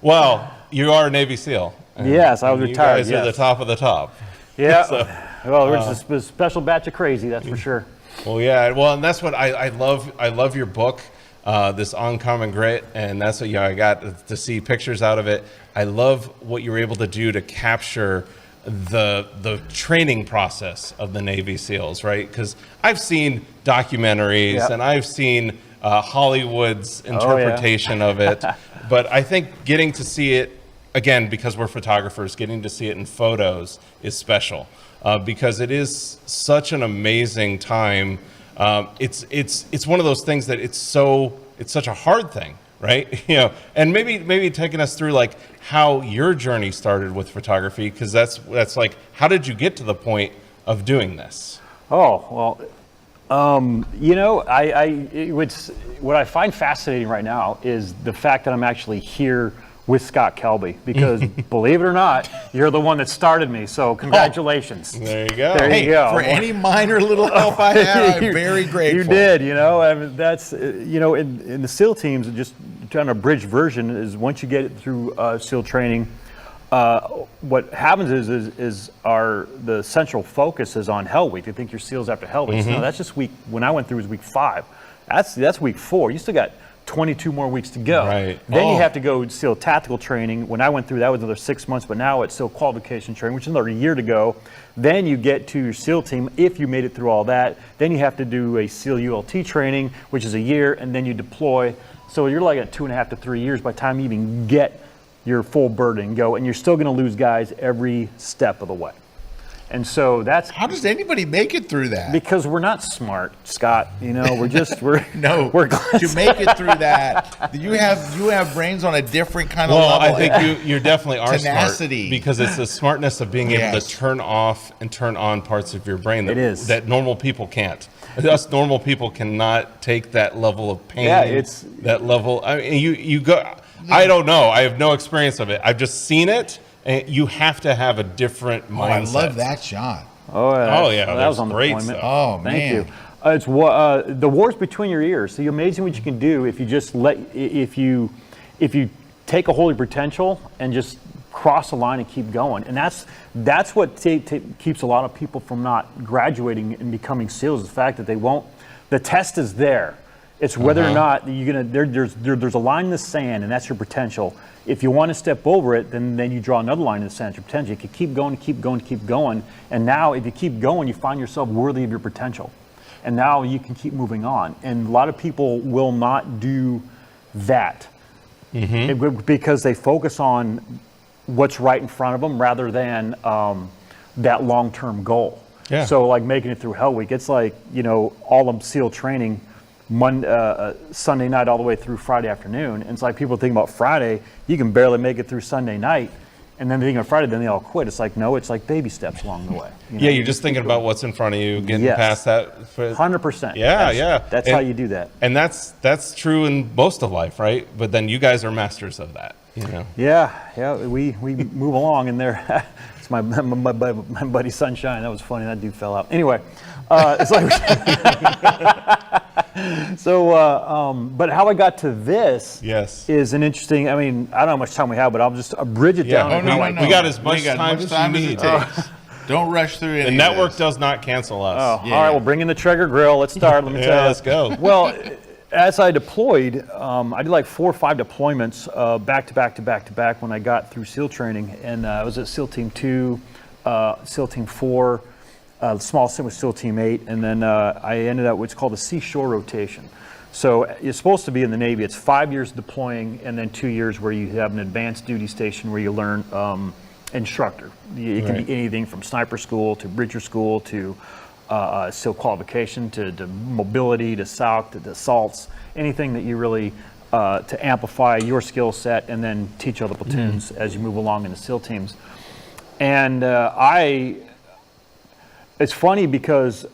Well, you are a Navy SEAL. Yes, I was retired. You guys are the top of the top. Yeah. So, well, we're just a special batch of crazy, that's for sure. Well, yeah. Well, and that's what I love. I love your book, this Uncommon Grit, and that's what I got to see pictures out of it. I love what you were able to do to capture the training process of the Navy SEALs, right? Because I've seen documentaries and I've seen Hollywood's interpretation of it, but I think getting to see it again, because we're photographers, getting to see it in photos is special because it is such an amazing time. It's one of those things that it's such a hard thing, right? You know, and maybe taking us through like how your journey started with photography, because that's like, how did you get to the point of doing this? Oh, well, you know, what I find fascinating right now is the fact that I'm actually here with Scott Kelby, because believe it or not, you're the one that started me. So congratulations. Oh, there you go. There you go. For any minor little help I had, I'm very grateful. You did, you know. I mean, that's, you know, in the SEAL teams, just trying to bridge version is once you get it through SEAL training, what happens is the central focus is on Hell Week. You think your SEALs after Hell Week. No, that's just when I went through was week 5. That's week 4. You still got 22 more weeks to go. Right. Then you have to go SEAL tactical training. When I went through, that was another 6 months, but now it's SEAL qualification training, which is another year to go. Then you get to your SEAL team, if you made it through all that. Then you have to do a SEAL ULT training, which is a year, and then you deploy. So you're like at 2.5 to 3 years by the time you even get your full burden and go, and you're still gonna lose guys every step of the way. And so that's... How does anybody make it through that? Because we're not smart, Scott. You know, we're no. We're glad to make it through that. You have brains on a different kind of level. Well, I think you definitely are tenacity. Smart because it's the smartness of being able to turn off and turn on parts of your brain that normal people can't. Us normal people cannot take that level of pain. Yeah, it's that level. I mean, you go. I don't know. I have no experience of it. I've just seen it. And you have to have a different mindset. I love that shot. Oh yeah, that was on great deployment. stuff. Oh, Thank man. you. It's the war's between your ears. So you're amazing what you can do if you just if you take a holy potential and just cross the line and keep going. And that's what keeps a lot of people from not graduating and becoming SEALs. Is the fact that they won't. The test is there. It's whether or not you're gonna. There's a line in the sand, and that's your potential. If you want to step over it, then you draw another line in the sand. Your potential. You can keep going, and now if you keep going, you find yourself worthy of your potential, and now you can keep moving on. And a lot of people will not do that because they focus on what's right in front of them rather than that long-term goal. Yeah. So like making it through Hell Week, it's like, you know, all of SEAL training Sunday night all the way through Friday afternoon. And it's like people think about Friday, you can barely make it through Sunday night. And then they think on Friday, then they all quit. It's like, no, it's like baby steps along the way. You know? Yeah, you're just thinking about what's in front of you, getting past that. 100%. Yeah, That's how you do that. And that's true in most of life, right? But then you guys are masters of that. You know? Yeah, we move along in there. It's my buddy Sunshine. That was funny. That dude fell out. Anyway, it's like so. But how I got to this is an interesting. I mean, I don't know how much time we have, but I'll just bridge it down. We got as much time as you need. Don't rush through it. The network does not cancel us. All right, we'll bring in the Traeger grill. Let's start. Let me tell you. Let's go. Well, as I deployed, I did like 4 or 5 deployments back to back when I got through SEAL training, and I was at SEAL Team 2, SEAL Team 4, small sim with SEAL Team 8, and then I ended up what's called a seashore rotation. So you're supposed to be in the Navy. It's 5 years deploying, and then 2 years where you have an advanced duty station where you learn instructor. It can be anything from sniper school to breacher school to SEAL qualification to mobility to SALC to assaults, anything that you really to amplify your skill set and then teach other platoons as you move along in the SEAL teams. And it's funny because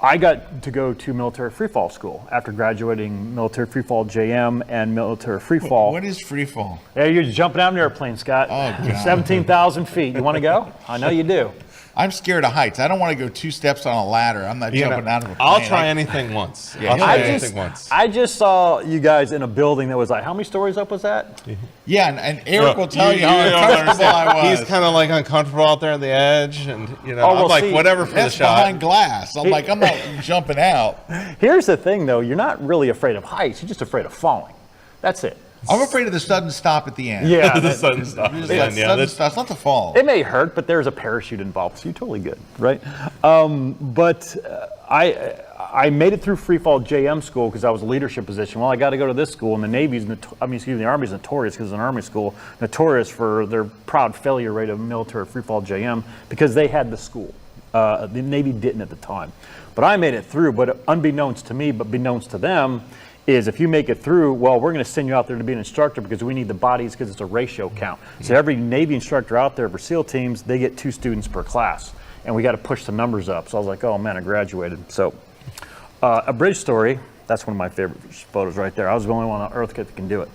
I got to go to military freefall school after graduating military freefall JM and military freefall. What is freefall? Yeah, you're jumping out of an airplane, Scott. Oh, God. 17,000 feet. You want to go? I know you do. I'm scared of heights. I don't want to go 2 steps on a ladder. I'm not jumping out of a plane. I'll try anything once. Yeah, I'll try anything once. I just saw you guys in a building that was like, how many stories up was that? Yeah, and Eric will tell you how uncomfortable I was. He's kind of like uncomfortable out there on the edge, and you know, well, I'm like, see, whatever for the That's shot. behind glass. I'm like, I'm not jumping out. Here's the thing, though. You're not really afraid of heights. You're just afraid of falling. That's it. I'm afraid of the sudden stop at the end. Yeah, the sudden stop. Sudden stop. It's not the fall. It may hurt, but there's a parachute involved, so you're totally good, right? But I made it through freefall JM school because I was a leadership position. Well, I got to go to this school, and the Navy's, the Army's notorious because it's an Army school, notorious for their proud failure rate of military freefall JM because they had the school. The Navy didn't at the time. But I made it through, but unbeknownst to me, but beknownst to them, is if you make it through, well, we're going to send you out there to be an instructor because we need the bodies because it's a ratio count. So every Navy instructor out there for SEAL teams, they get 2 students per class. And we got to push the numbers up. So I was like, oh man, I graduated. So a bridge story, that's one of my favorite photos right there. I was the only one on earth that can do it.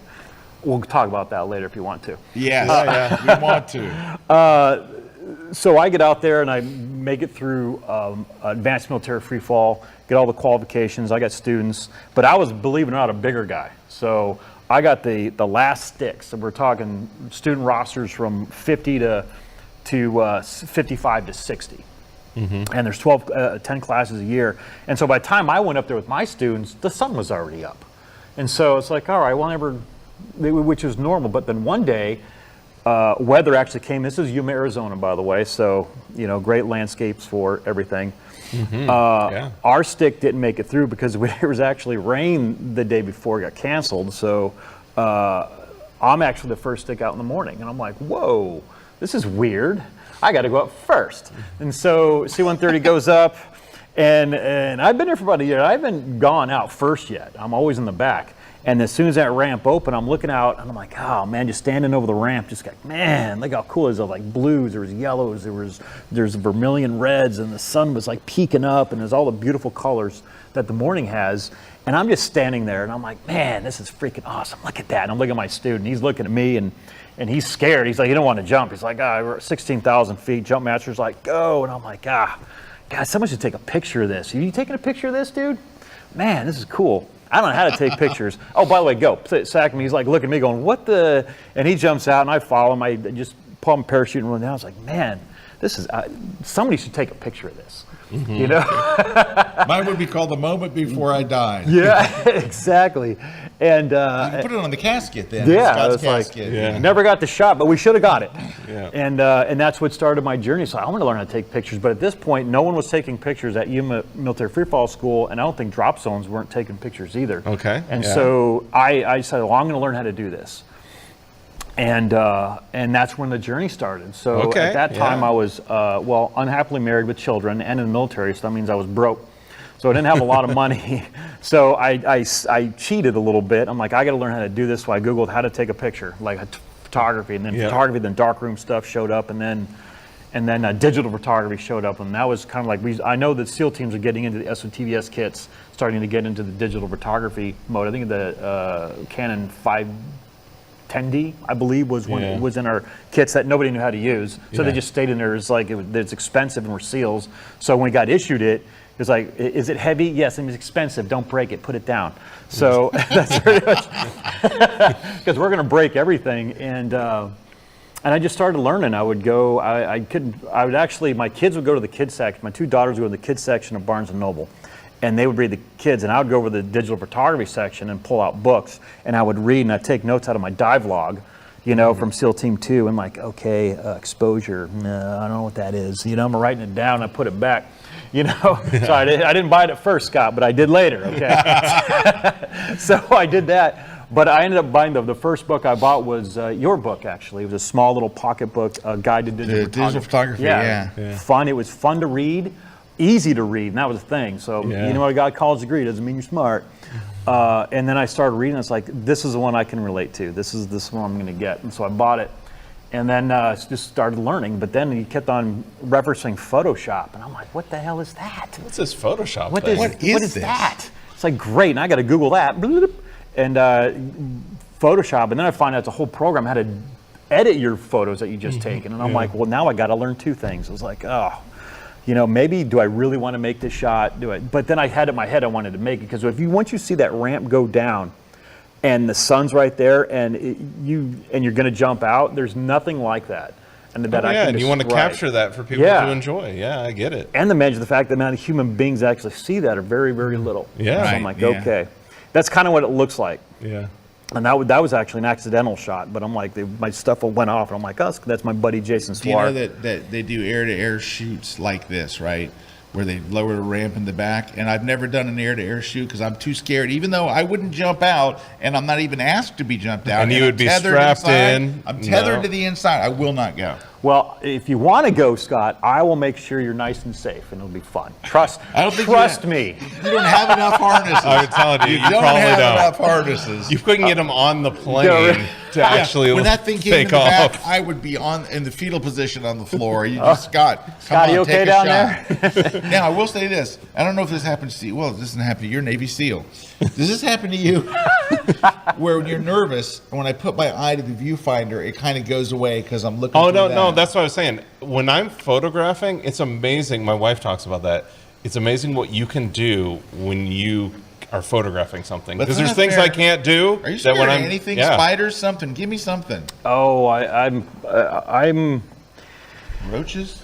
We'll talk about that later if you want to. Yes, we want to. So I get out there and I make it through advanced military free fall, get all the qualifications. I got students, but I was, believe it or not, a bigger guy. So I got the last sticks. So we're talking student rosters from 50 to 55 to 60. And there's 10 classes a year. And so by the time I went up there with my students, the sun was already up. And so it's like, all right, well, which is normal. But then one day, weather actually came. This is Yuma, Arizona, by the way. So, you know, great landscapes for everything. Our stick didn't make it through because there was actually rain the day before it got canceled. So I'm actually the first stick out in the morning. And I'm like, whoa, this is weird. I got to go up first. And so C-130 goes up. And I've been here for about a year. I haven't gone out first yet. I'm always in the back. And as soon as that ramp opened, I'm looking out and I'm like, oh man, just standing over the ramp, just like, man, look how cool it is. There was like blues, there was yellows, there's vermilion reds, and the sun was like peeking up, and there's all the beautiful colors that the morning has. And I'm just standing there and I'm like, man, this is freaking awesome. Look at that. And I'm looking at my student, he's looking at me and he's scared. He's like, you don't want to jump. He's like, we're at 16,000 feet. Jump master's like, go. And I'm like, God, someone should take a picture of this. Are you taking a picture of this, dude? Man, this is cool. I don't know how to take pictures. Oh, by the way, go. Sack me. He's like looking at me going, what the? And he jumps out and I follow him. I just pull him parachute and run down. I was like, man, this is, somebody should take a picture of this. You know? Mine would be called The Moment Before I Died. Yeah, exactly. And you can put it on the casket then. Yeah, Scott's casket. Like, never got the shot, but we should have got it. Yeah. And that's what started my journey. So I want to learn how to take pictures. But at this point, no one was taking pictures at Yuma Military Freefall School, and I don't think drop zones weren't taking pictures either. Okay. And so I decided, well, I'm going to learn how to do this. And that's when the journey started. So Okay, at that time, yeah. I was unhappily married with children and in the military, so that means I was broke. So I didn't have a lot of money. So I cheated a little bit. I'm like, I got to learn how to do this. So I Googled how to take a picture, like photography, and then photography, then darkroom stuff showed up, and then digital photography showed up, and that was kind of like I know that SEAL teams are getting into the SOTVS kits, starting to get into the digital photography mode. I think the Canon 510D, I believe, was when it was in our kits that nobody knew how to use. So they just stayed in there. It's like it's expensive, and we're SEALs. So when we got issued it, it's like, is it heavy? Yes, and it's expensive. Don't break it. Put it down. So that's pretty much because we're going to break everything. And I just started learning. I would go. I would actually. My kids would go to the kids section. My two daughters would go to the kids section of Barnes and Noble, and they would read the kids. And I would go over to the digital photography section and pull out books, and I would read, and I'd take notes out of my dive log, from SEAL Team 2. And like, okay, exposure. No, I don't know what that is. I'm writing it down. I put it back. So I didn't buy it at first, Scott, but I did later, okay? So I did that, but I ended up buying the first book I bought was your book, actually. It was a small little pocket book, Guide to Digital Photography. Yeah. Fun. It was fun to read, easy to read, and that was the thing. So, I got a college degree, doesn't mean you're smart. And then I started reading, it's like, this is the one I can relate to. This is one I'm going to get. And so I bought it. And then just started learning, but then he kept on referencing Photoshop, and I'm like, "What the hell is that? What's this Photoshop What thing? is this? That?" It's like, great, and I got to Google that, and Photoshop, and then I find out it's a whole program how to edit your photos that you just taken, and I'm like, well, now I got to learn two things. I was like, maybe do I really want to make this shot? But then I had it in my head I wanted to make it because once you see that ramp go down, and the sun's right there, and you're going to jump out. There's nothing like that, and that I can and you want to capture that for people to enjoy. Yeah, I get it. And the fact that the amount of human beings that actually see that are very, very little. Yeah, so I'm like, okay, that's kind of what it looks like. Yeah. And that was actually an accidental shot, but I'm like, my stuff went off, and I'm like, that's my buddy Jason Swart. Do you know that they do air-to-air shoots like this, right? Where they lower the ramp in the back, and I've never done an air-to-air shoot because I'm too scared. Even though I wouldn't jump out, and I'm not even asked to be jumped out, and you would be strapped in. I'm tethered to the inside. I will not go. Well, if you want to go, Scott, I will make sure you're nice and safe, and it'll be fun. Trust me. You don't have enough harnesses. I'm telling you, you don't probably have don't. enough harnesses. You couldn't get them on the plane to actually when that thing came in take the off. back, I would be in the fetal position on the floor. You just Scott, Scott, you okay down there? Now I will say this: I don't know if this happens to you. Well, this doesn't happen to you. You're Navy SEAL. Does this happen to you? Where when you're nervous, when I put my eye to the viewfinder, it kind of goes away because I'm looking. Oh no, that's what I was saying. When I'm photographing, it's amazing. My wife talks about that. It's amazing what you can do when you are photographing something. Because there's things I can't do. Are you scared of anything? Spiders? Something? Give me something. Oh, I'm roaches.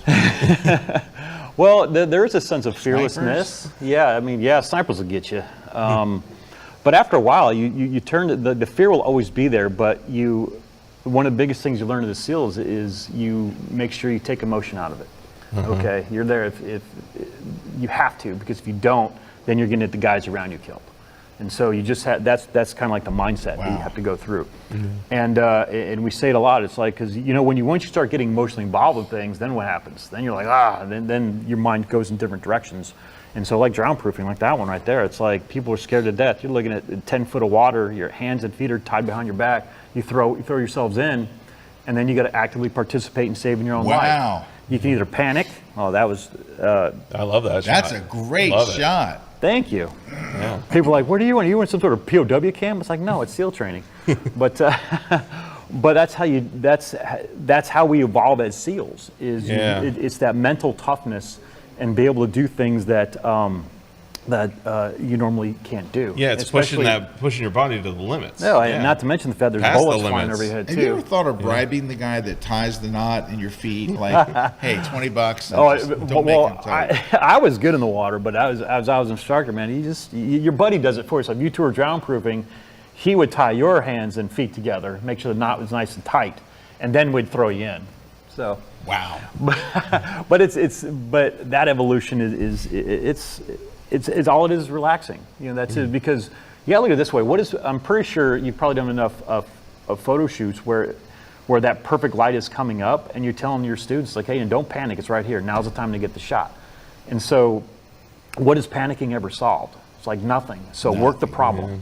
Well, there is a sense of fearlessness. Yeah, snipers will get you. But after a while, you turn the fear will always be there. But one of the biggest things you learn as a SEAL is you make sure you take emotion out of it. Okay, you're there if you have to, because if you don't, then you're going to get the guys around you killed. And so you just have that's kind of like the mindset that you have to go through. And we say it a lot. It's like, because once you start getting emotionally involved with things, then what happens? Then you're like then your mind goes in different directions. And so like drown proofing, like that one right there, it's like people are scared to death. You're looking at 10 foot of water, your hands and feet are tied behind your back. You throw yourselves in, and then you got to actively participate in saving your own life. You can either panic. Oh, that was. I love that shot. That's a great shot. Thank you. Yeah. People are like, what are you in? Are you in some sort of POW camp? It's like, no, it's SEAL training. But that's how we evolve as SEALs. It's that mental toughness and be able to do things that you normally can't do. Yeah, it's pushing your body to the limits. No, and not to mention the fact there's bullets flying over your head too. Have you ever thought of bribing the guy that ties the knot in your feet? Like, hey, $20. I was good in the water, but as I was instructor, man, your buddy does it for you. So if you two are drown proofing, he would tie your hands and feet together, make sure the knot was nice and tight, and then we'd throw you in. So. Wow. But but that evolution it's all it is relaxing. That's it, because you gotta look at it this way. I'm pretty sure you've probably done enough of photo shoots where where that perfect light is coming up, and you're telling your students, like, hey, and don't panic, it's right here. Now's the time to get the shot. And so, what has panicking ever solved? It's like nothing. So work the problem.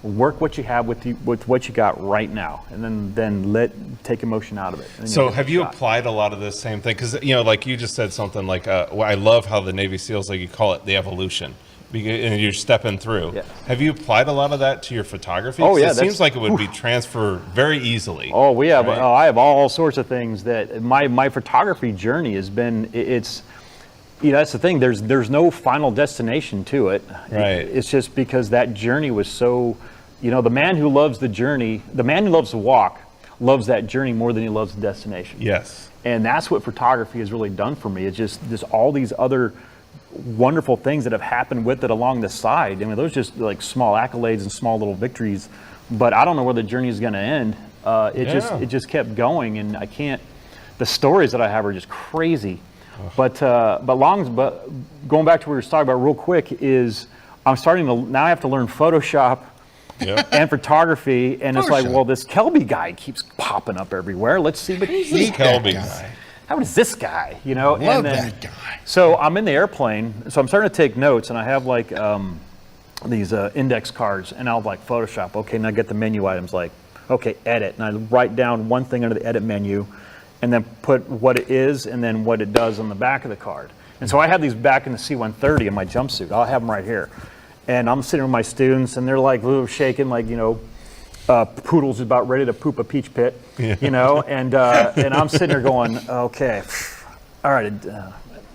Work what you have with what you got right now, and then take emotion out of it. So have you applied a lot of this same thing? Because, like you just said something like, well, I love how the Navy SEALs, like you call it, the evolution. And you're stepping through. Yeah. Have you applied a lot of that to your photography? Oh yeah, it seems like it would be transferred very easily. Oh, we have. Right? I have all sorts of things that my photography journey has been. It's, that's the thing. There's no final destination to it. Right. It's just because that journey was so. The man who loves the journey, the man who loves to walk, loves that journey more than he loves the destination. Yes. And that's what photography has really done for me. It's just all these other wonderful things that have happened with it along the side. I mean, those just like small accolades and small little victories, but I don't know where the journey is going to end. It just kept going, and I can't. The stories that I have are just crazy. But going back to what we were talking about real quick is I'm starting to now I have to learn Photoshop and photography, and it's like, well, this Kelby guy keeps popping up everywhere. Let's see what he's Kelby guy. How is this guy? Love that guy. So I'm in the airplane, so I'm starting to take notes, and I have like these index cards, and I'll like Photoshop. Okay, now get the menu items. Like, okay, edit, and I write down one thing under the edit menu, and then put what it is, and then what it does on the back of the card. And so I have these back in the C-130 in my jumpsuit. I'll have them right here, and I'm sitting with my students, and they're like a little shaking, like Poodle's about ready to poop a peach pit, and I'm sitting there going, okay, all right,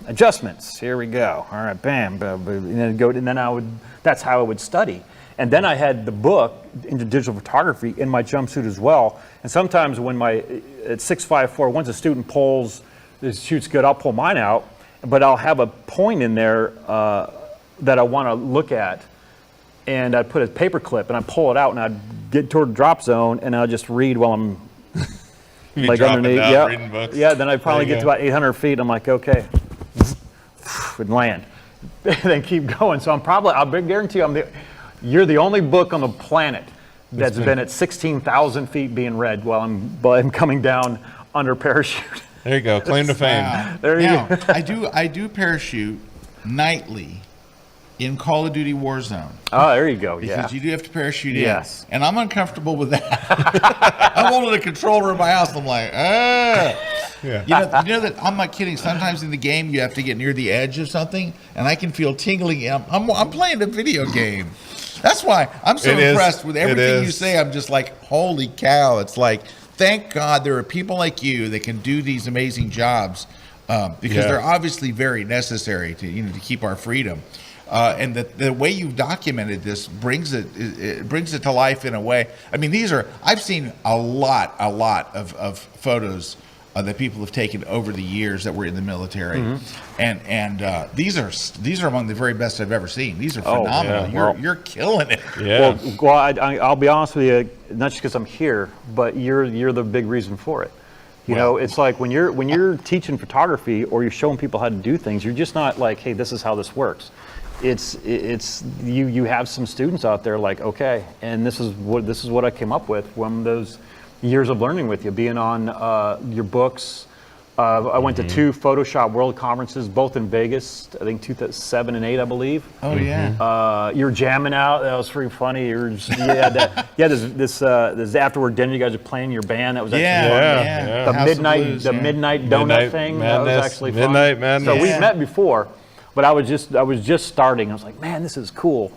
adjustments, here we go, all right, bam, and then that's how I would study. And then I had the book into digital photography in my jumpsuit as well. And sometimes when at 654, once a student pulls, this shoots good, I'll pull mine out, but I'll have a point in there that I want to look at. And I'd put a paper clip and I'd pull it out and I'd get toward the drop zone and I'll just read while I'm like underneath. Reading books. Yeah, then I'd probably get to about 800 feet. I'm like, okay, and land. Then keep going. So I guarantee you, you're the only book on the planet that's been at 16,000 feet being read while I'm coming down under parachute. There you go, claim to fame. Wow. There you go. I do parachute nightly in Call of Duty Warzone. Oh, there you go. Because you do have to parachute in. Yes. And I'm uncomfortable with that. I'm holding a controller in my house. I'm like, ah. Yeah. You know that I'm not kidding. Sometimes in the game you have to get near the edge of something, and I can feel tingling. I'm playing a video game. That's why I'm so impressed with everything you say. I'm just like, holy cow! It's like, thank God there are people like you that can do these amazing jobs because they're obviously very necessary to keep our freedom. And the way you've documented this brings it to life in a way. I mean, I've seen a lot of photos that people have taken over the years that were in the military, and these are among the very best I've ever seen. These are phenomenal. You're killing it. Yeah. Well, I'll be honest with you, not just because I'm here, but you're the big reason for it. You know, it's like when you're teaching photography or you're showing people how to do things, you're just not like, hey, this is how this works. It's you have some students out there like, okay, and this is what I came up with from those years of learning with you, being on your books. I went to 2 Photoshop World Conferences, both in Vegas, I think 2007 and 8, I believe. Oh yeah. You were jamming out. That was pretty funny. This afterward dinner. You guys are playing your band. That was actually fun. The midnight donut thing. That was actually fun. Midnight Madness. So we've met before, but I was just starting. I was like, man, this is cool.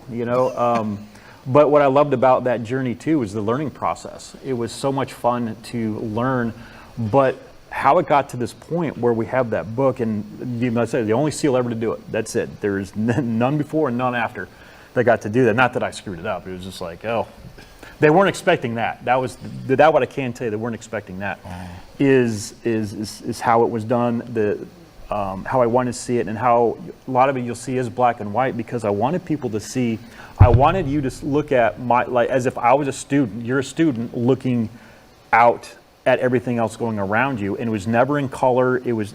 But what I loved about that journey too was the learning process. It was so much fun to learn, but how it got to this point where we have that book, and I said the only SEAL ever to do it. That's it. There's none before and none after that got to do that. Not that I screwed it up. It was just like, oh, they weren't expecting that. That what I can tell you. They weren't expecting that. Is how it was done. How I wanted to see it, and how a lot of it you'll see is black and white, because I wanted people to see. I wanted you to look at as if I was a student. You're a student looking out at everything else going around you, and it was never in color. It was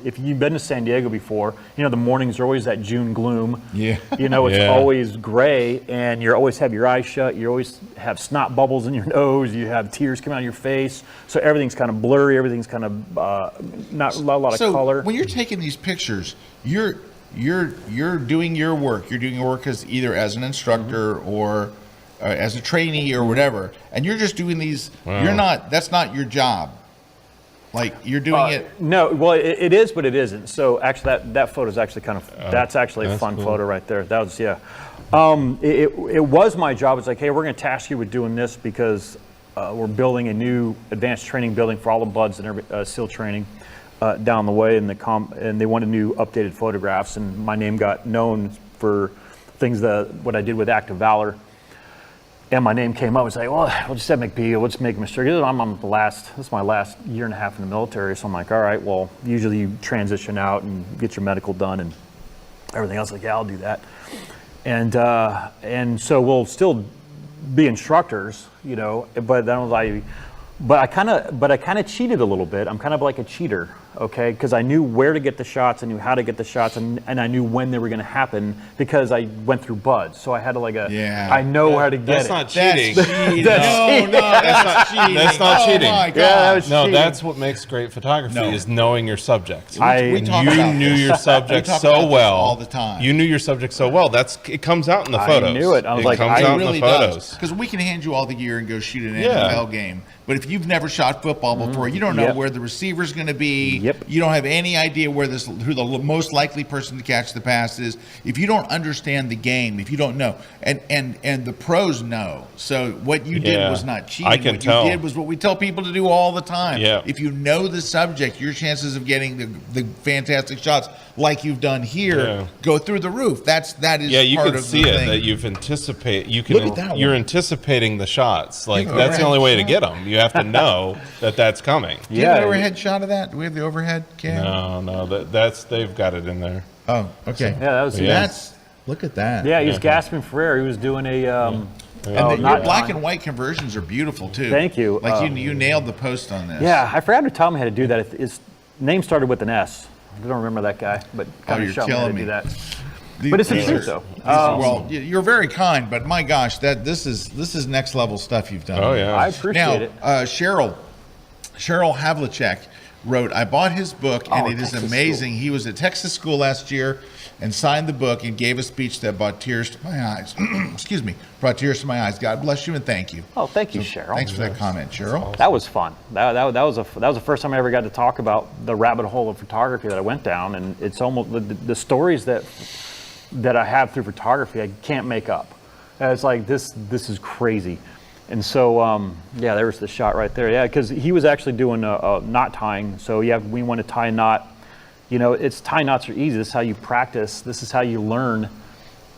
if you've been to San Diego before, you know the mornings are always that June gloom. Yeah. You know, it's Yeah. always gray, and you always have your eyes shut. You always have snot bubbles in your nose. You have tears coming out of your face. So everything's kind of blurry. Everything's kind of not a lot of So color. when you're taking these pictures, you're doing your work. You're doing your work as either as an instructor Mm-hmm. or as a trainee or whatever, and you're just doing these. Wow. You're not. That's not your job. Like you're doing it. No, well, it is, but it isn't. So actually, that photo is actually kind of that's actually a that's fun cool. photo right there. That was it was my job. It's like, hey, we're going to task you with doing this because we're building a new advanced training building for all the buds and SEAL training down the way, and and they wanted new updated photographs, and my name got known for things what I did with Active Valor. And my name came up. I was like, well, we'll just have McBee. We'll just make a mistake. This is my last year and a half in the military. So I'm like, all right, well, usually you transition out and get your medical done and everything else. Like, yeah, I'll do that. And so we'll still be instructors, you know, but then I was like, but I kind of cheated a little bit. I'm kind of like a cheater, okay? Because I knew where to get the shots, I knew how to get the shots, and I knew when they were going to happen because I went through buds. So I had to I know how to get That's it. not cheating. That's cheating. That's not cheating. Oh my Yeah, that was gosh. No, cheating. that's what makes great photography No. is knowing your subject. We talk You about knew this. your subject We talk so about this well all the time. You knew your subject so well. It comes out in the I photos. knew it. I was like, comes I out It in really the photos. does. Because we can hand you all the gear and go shoot an Yeah. NFL game. But if you've never shot football before, you don't know Yep. where the receiver's going to be. Yep. You don't have any idea who the most likely person to catch the pass is. If you don't understand the game, if you don't know, and the pros know. So what you did Yeah. was not cheating. I can what tell. you did was what we tell people to do all the time. Yeah. If you know the subject, your chances of getting the fantastic shots like you've done here Yeah. go through the roof. That is Yeah, you part can of see the it thing. that you've anticipated. Look at that You're one. anticipating the shots. Like Yeah, that's the overhead only way to shot. get them. You have to know that that's coming. Do you have an Yeah. overhead shot of that? Do we have the overhead cam? No, that's they've got it in there. Oh, okay. Yeah, that was Yeah. That's look at that. Yeah, he was Gasping Ferrer. He was doing a. And your not black time. and white conversions are beautiful too. Thank you. Like you nailed the post on this. Yeah, I forgot to tell him how to do that. His name started with an S. I don't remember that guy, but kind you're of showed me how to killing do me. that. These- But it's the these truth, are- though. these are- well, you're very kind, but my gosh, this is next level stuff you've done. Oh, yeah. I appreciate Now, it. Cheryl Havlicek wrote, I bought his book and Oh, it is Texas amazing. He was at Texas school last year and signed the book and gave a speech that brought tears to my eyes. Excuse me, brought tears to my eyes. God bless you and thank you. Oh, thank you, Cheryl. Thanks for that comment, Cheryl. That was fun. That was the first time I ever got to talk about the rabbit hole of photography that I went down, and it's almost the stories that I have through photography I can't make up. It's like this is crazy. And so yeah, there was the shot right there. Yeah, because he was actually doing a knot tying. So we want to tie a knot. You know, tie knots are easy. This is how you practice. This is how you learn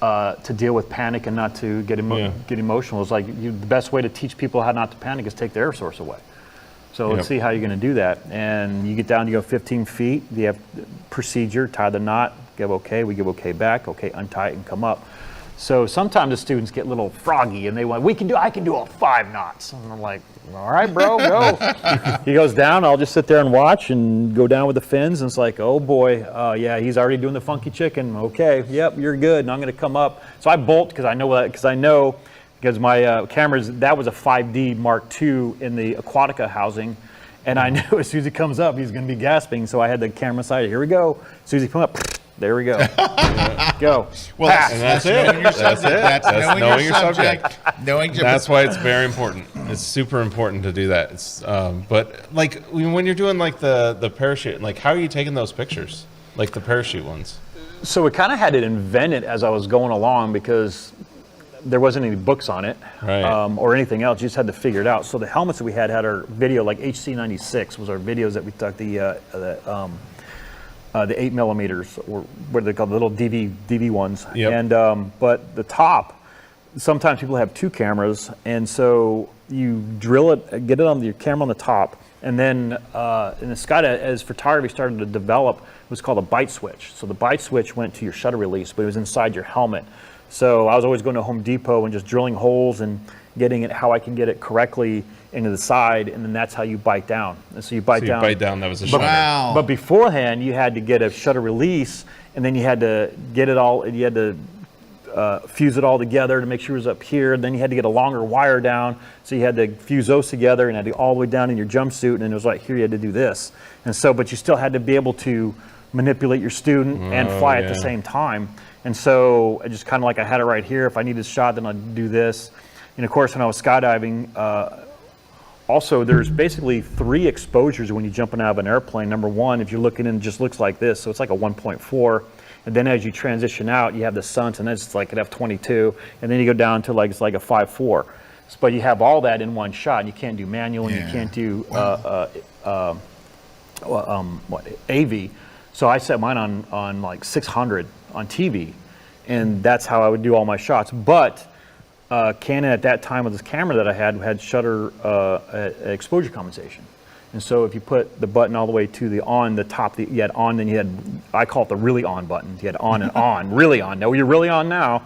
to deal with panic and not to get emotional. It's like the best way to teach people how not to panic is take the air source away. So let's see how you're going to do that. And you get down, you go 15 feet. You have procedure, tie the knot, give okay. We give okay back. Okay, untie it and come up. So sometimes the students get a little froggy and they want, I can do all 5 knots. And I'm like, all right, bro, go. He goes down, I'll just sit there and watch and go down with the fins. And it's like, oh boy, yeah, he's already doing the funky chicken. Okay, yep, you're good. And I'm going to come up. So I bolt because I know my cameras, that was a 5D Mark II in the Aquatica housing. And I knew as soon as he comes up, he's going to be gasping. So I had the camera sighted. Here we go. As soon as he come up, there we go. Go. Well, That's it. knowing your subject. That's it. That's knowing your subject. That's why it's very important. It's super important to do that. It's but like when you're doing like the parachute, like how are you taking those pictures? Like the parachute ones? So we kind of had it invented as I was going along because there wasn't any books on it or anything else. You just had to figure it out. So the helmets that we had our video, like HC96 was our videos that we took the 8 millimeters, or what are they called, the little DV ones. Yep. And but the top, sometimes people have 2 cameras, and so you drill it, get it on your camera on the top, and then in the sky, as photography started to develop, it was called a bite switch. So the bite switch went to your shutter release, but it was inside your helmet. So I was always going to Home Depot and just drilling holes and getting it how I can get it correctly into the side, and then that's how you bite down. And so you bite down. That was a shutter. Wow. But beforehand, you had to get a shutter release, and then you had to get it all. You had to fuse it all together to make sure it was up here. Then you had to get a longer wire down, so you had to fuse those together and had to go all the way down in your jumpsuit. And it was like here you had to do this, and so but you still had to be able to manipulate your student and fly at the same time. And so I just kind of like I had it right here. If I needed a shot, then I'd do this. And of course, when I was skydiving, also there's basically 3 exposures when you're jumping out of an airplane. Number one, if you're looking in, it just looks like this, so it's like a 1.4. And then as you transition out, you have the suns, and then it's like an f/22, and then you go down to like it's like a 5.4. But you have all that in one shot. You can't do manual, and you can't do AV. So I set mine on like 600 on TV, and that's how I would do all my shots. But Canon at that time with this camera that I had shutter exposure compensation. And so if you put the button all the way to the on, the top, you had on, then you had, I call it the really on button. You had on and on, really on. Now you're really on now.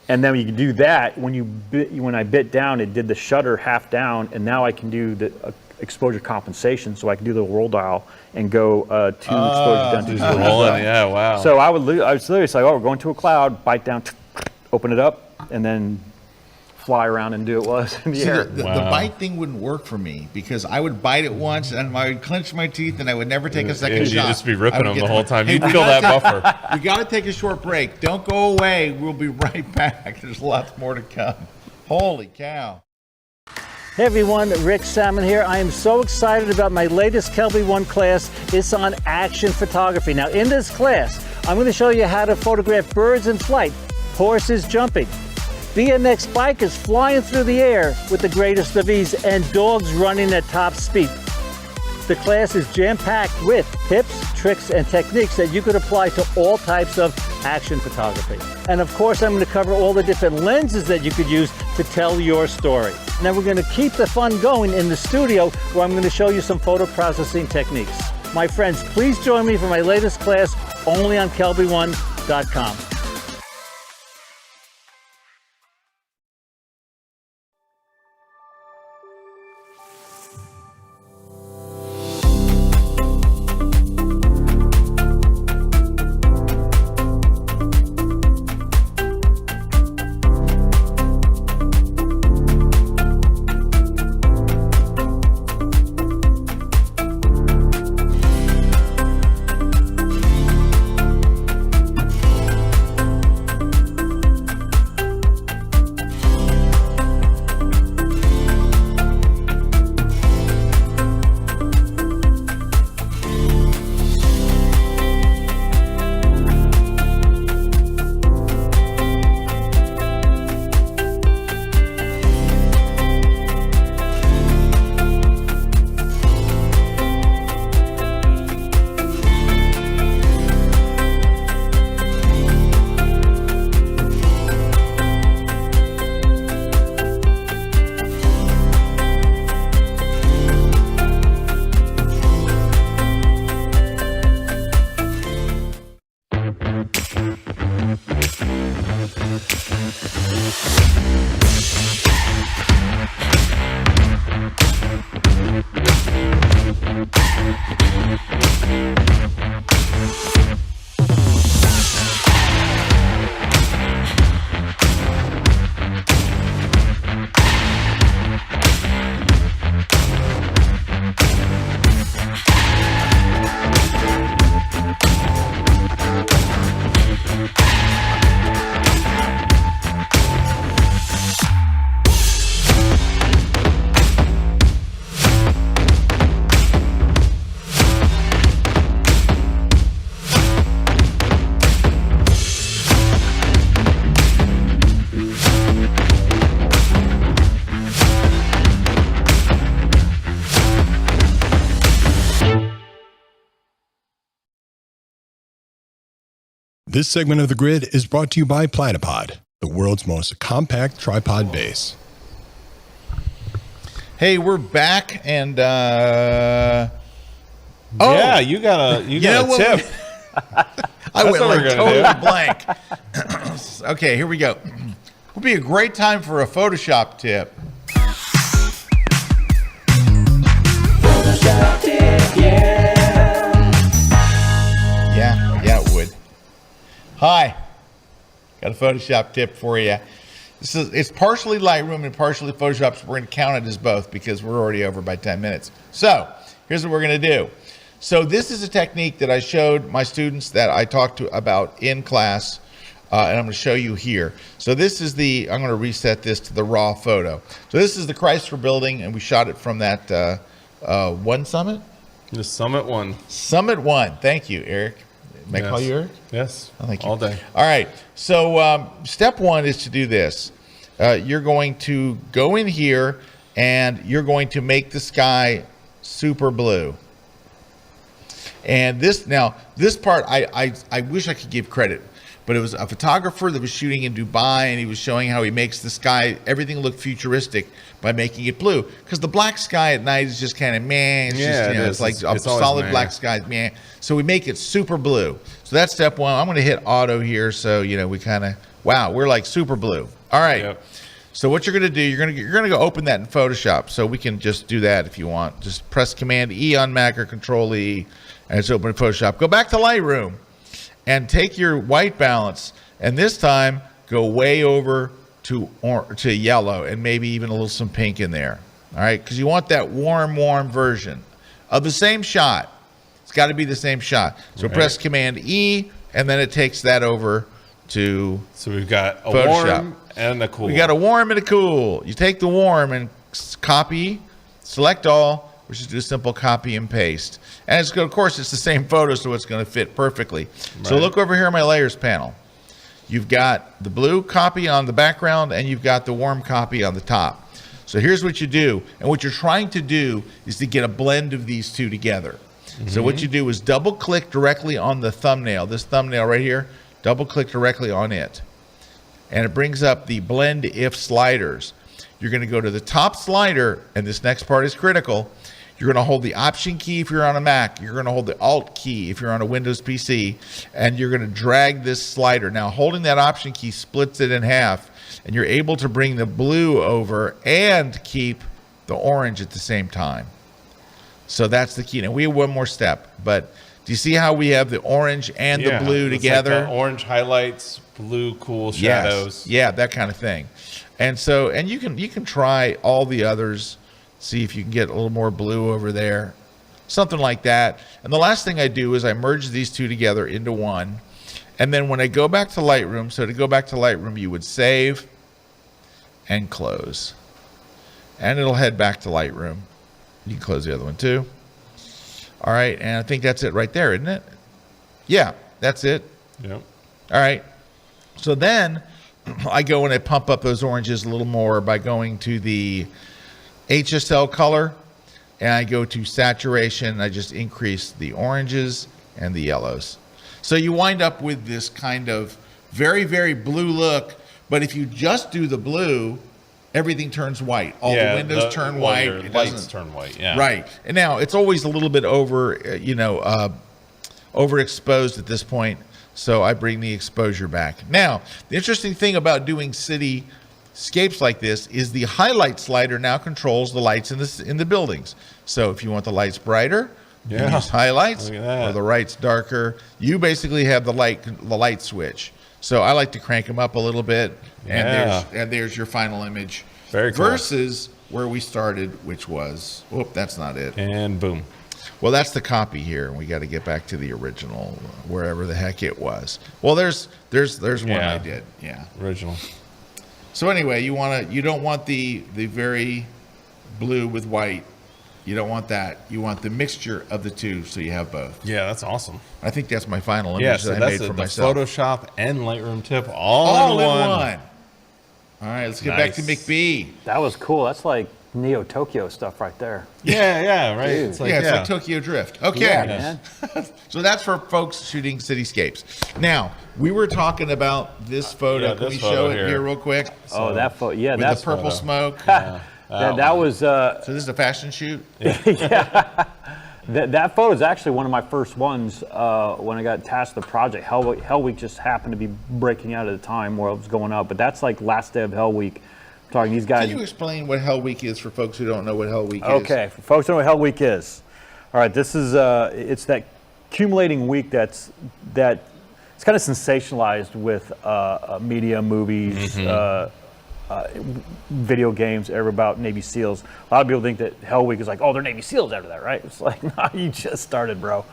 And then you can do that. When I bit down, it did the shutter half down, and now I can do the exposure compensation, so I can do the roll dial and go to exposure down to exposure. Yeah, wow. So I was literally say, oh, we're going to a cloud, bite down, open it up, and then fly around and do it while it's in the air. The bite thing wouldn't work for me because I would bite it once and I would clench my teeth and I would never take a second shot. You'd just be ripping them the whole time. You'd feel that buffer. We got to take a short break. Don't go away. We'll be right back. There's lots more to come. Holy cow. Hey everyone, Rick Salmon here. I am so excited about my latest Kelby One class. It's on action photography. Now in this class, I'm going to show you how to photograph birds in flight, horses jumping, BMX bikers flying through the air with the greatest of ease, and dogs running at top speed. The class is jam-packed with tips, tricks, and techniques that you could apply to all types of action photography. And of course, I'm going to cover all the different lenses that you could use to tell your story. Now we're going to keep the fun going in the studio where I'm going to show you some photo processing techniques. My friends, please join me for my latest class only on KelbyOne.com. This segment of The Grid is brought to you by Platypod, the world's most compact tripod base. Hey, we're back, and yeah, you got a tip. I went like totally blank. Okay, here we go. Would be a great time for a Photoshop tip. Hi, got a Photoshop tip for you. It's partially Lightroom and partially Photoshop, so we're going to count it as both because we're already over by 10 minutes. So here's what we're going to do. So this is a technique that I showed my students that I talked to about in class, and I'm going to show you here. So this is I'm going to reset this to the raw photo. So this is the Chrysler Building, and we shot it from that One Summit? The Summit One. Summit One. Thank you, Eric. May I call you Eric? Yes. Oh, thank you. All day. All right. So step one is to do this. You're going to go in here, and you're going to make the sky super blue. And this part, I wish I could give credit, but it was a photographer that was shooting in Dubai, and he was showing how he makes the sky, everything look futuristic by making it blue. Because the black sky at night is just kind of meh. It's just, it's like a solid black sky, meh. So we make it super blue. So that's step one. I'm going to hit auto here, so we kind of, wow, we're like super blue. All right. Yep. So what you're going to do, you're going to go open that in Photoshop. So we can just do that if you want. Just press Command E on Mac or Control E, and it's open in Photoshop. Go back to Lightroom and take your white balance, and this time go way over to yellow, and maybe even a little some pink in there. All right, because you want that warm version of the same shot. It's got to be the same shot. So press Command E, and then it takes that over to So we've got a Photoshop. warm and a cool. We got a warm and a cool. You take the warm and copy, select all, which is do a simple copy and paste. And it's of course it's the same photo, so it's going to fit perfectly. Right. So look over here on my layers panel. You've got the blue copy on the background, and you've got the warm copy on the top. So here's what you do, and what you're trying to do is to get a blend of these two together. Mm-hmm. So what you do is double click directly on the thumbnail, this thumbnail right here, double click directly on it. And it brings up the blend if sliders. You're going to go to the top slider, and this next part is critical. You're going to hold the Option key if you're on a Mac. You're going to hold the Alt key if you're on a Windows PC, and you're going to drag this slider. Now, holding that Option key splits it in half, and you're able to bring the blue over and keep the orange at the same time. So that's the key. Now, we have one more step, but do you see how we have the orange and the blue together? Like orange highlights, blue cool shadows. Yes. Yeah, that kind of thing. And so, and you can try all the others. See if you can get a little more blue over there, something like that. And the last thing I do is I merge these two together into one. And then when I go back to Lightroom, so to go back to Lightroom, you would save and close. And it'll head back to Lightroom. You can close the other one too. All right, and I think that's it right there, isn't it? Yeah, that's it. Yep. All right. So then I go and I pump up those oranges a little more by going to the HSL color, and I go to saturation. I just increase the oranges and the yellows. So you wind up with this kind of very, very blue look, but if you just do the blue, everything turns white. All the windows turn white. It lights turn white, yeah. Right. And now it's always a little bit overexposed at this point, so I bring the exposure back. Now, the interesting thing about doing cityscapes like this is the highlight slider now controls the lights in the buildings. So if you want the lights brighter, you use highlights, or the lights darker. You basically have the light switch. So I like to crank them up a little bit, and there's your final image. Very cool. Versus where we started, which was, that's not it. And boom. Well, that's the copy here. We got to get back to the original, wherever the heck it was. Well, there's one I did. Yeah. Original. So anyway, you don't want the very blue with white. You don't want that. You want the mixture of the two, so you have both. Yeah, that's awesome. I think that's my final image so that I made for myself. Photoshop and Lightroom tip all in one. All right, let's get back to McBee. That was cool. That's like Neo Tokyo stuff right there. Yeah, right. It's like Tokyo Drift. Okay. Yeah, man. So that's for folks shooting cityscapes. Now, we were talking about this photo. Can we show it here real quick? Oh, that photo. Yeah, that's the purple smoke. That was. So this is a fashion shoot? Yeah. That photo is actually one of my first ones when I got tasked with the project. Hell Week just happened to be breaking out at the time where it was going up, but that's like last day of Hell Week. I'm talking these guys. Can you explain what Hell Week is for folks who don't know what Hell Week is? Okay, for folks who don't know what Hell Week is. All right, this is it's that accumulating week that it's kind of sensationalized with media, movies, video games, ever about Navy SEALs. A lot of people think that Hell Week is like, oh, they're Navy SEAls after that, right? It's like, nah, you just started, bro.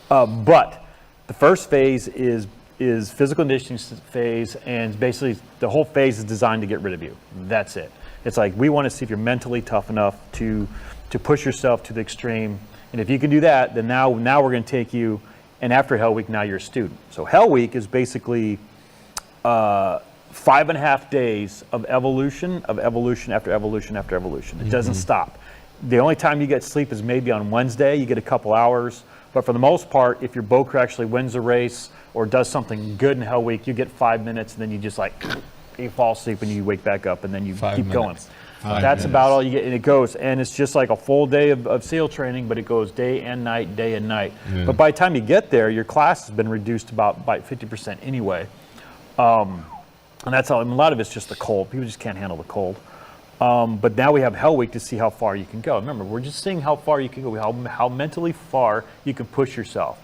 But the first phase is physical conditioning phase, and basically the whole phase is designed to get rid of you. That's it. It's like, we want to see if you're mentally tough enough to push yourself to the extreme. And if you can do that, then now we're going to take you, and after Hell Week, now you're a student. So Hell Week is basically 5.5 days of evolution after evolution after evolution. It doesn't stop. The only time you get sleep is maybe on Wednesday. You get a couple hours. But for the most part, if your boat crew actually wins a race or does something good in Hell Week, you get 5 minutes, and then you just like, you fall asleep and you wake back up, and then you keep going. That's about all you get, and it goes. And it's just like a full day of SEAL training, but it goes day and night, day and night. But by the time you get there, your class has been reduced by 50% anyway. And that's all. I mean, a lot of it's just the cold. People just can't handle the cold. But now we have Hell Week to see how far you can go. Remember, we're just seeing how far you can go, how mentally far you can push yourself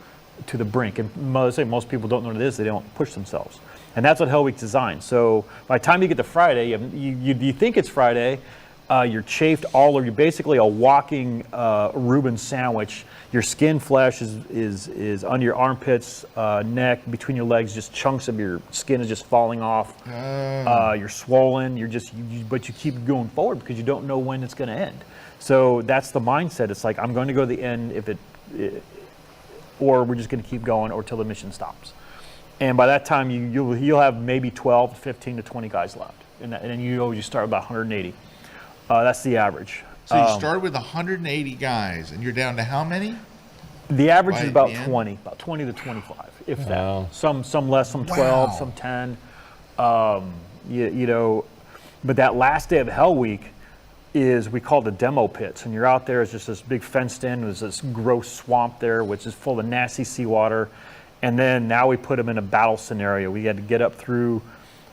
to the brink. And most people don't know what it is. They don't push themselves. And that's what Hell Week designed. So by the time you get to Friday, you think it's Friday, you're chafed all over. You're basically a walking Reuben sandwich. Your skin flesh is under your armpits, neck, between your legs. Just chunks of your skin is just falling off. You're swollen. But you keep going forward because you don't know when it's going to end. So that's the mindset. It's like, I'm going to go to the end or we're just going to keep going, or till the mission stops. And by that time, you'll have maybe 12 to 15 to 20 guys left, and then you start with about 180. That's the average. So you started with 180 guys, and you're down to how many? The average is about 20 to 25, if that. Some less, some 12, some 10. You know, but that last day of Hell Week is, we call the demo pits, and you're out there. It's just this big fenced in. There's this gross swamp there, which is full of nasty seawater. And then now we put them in a battle scenario. We had to get up through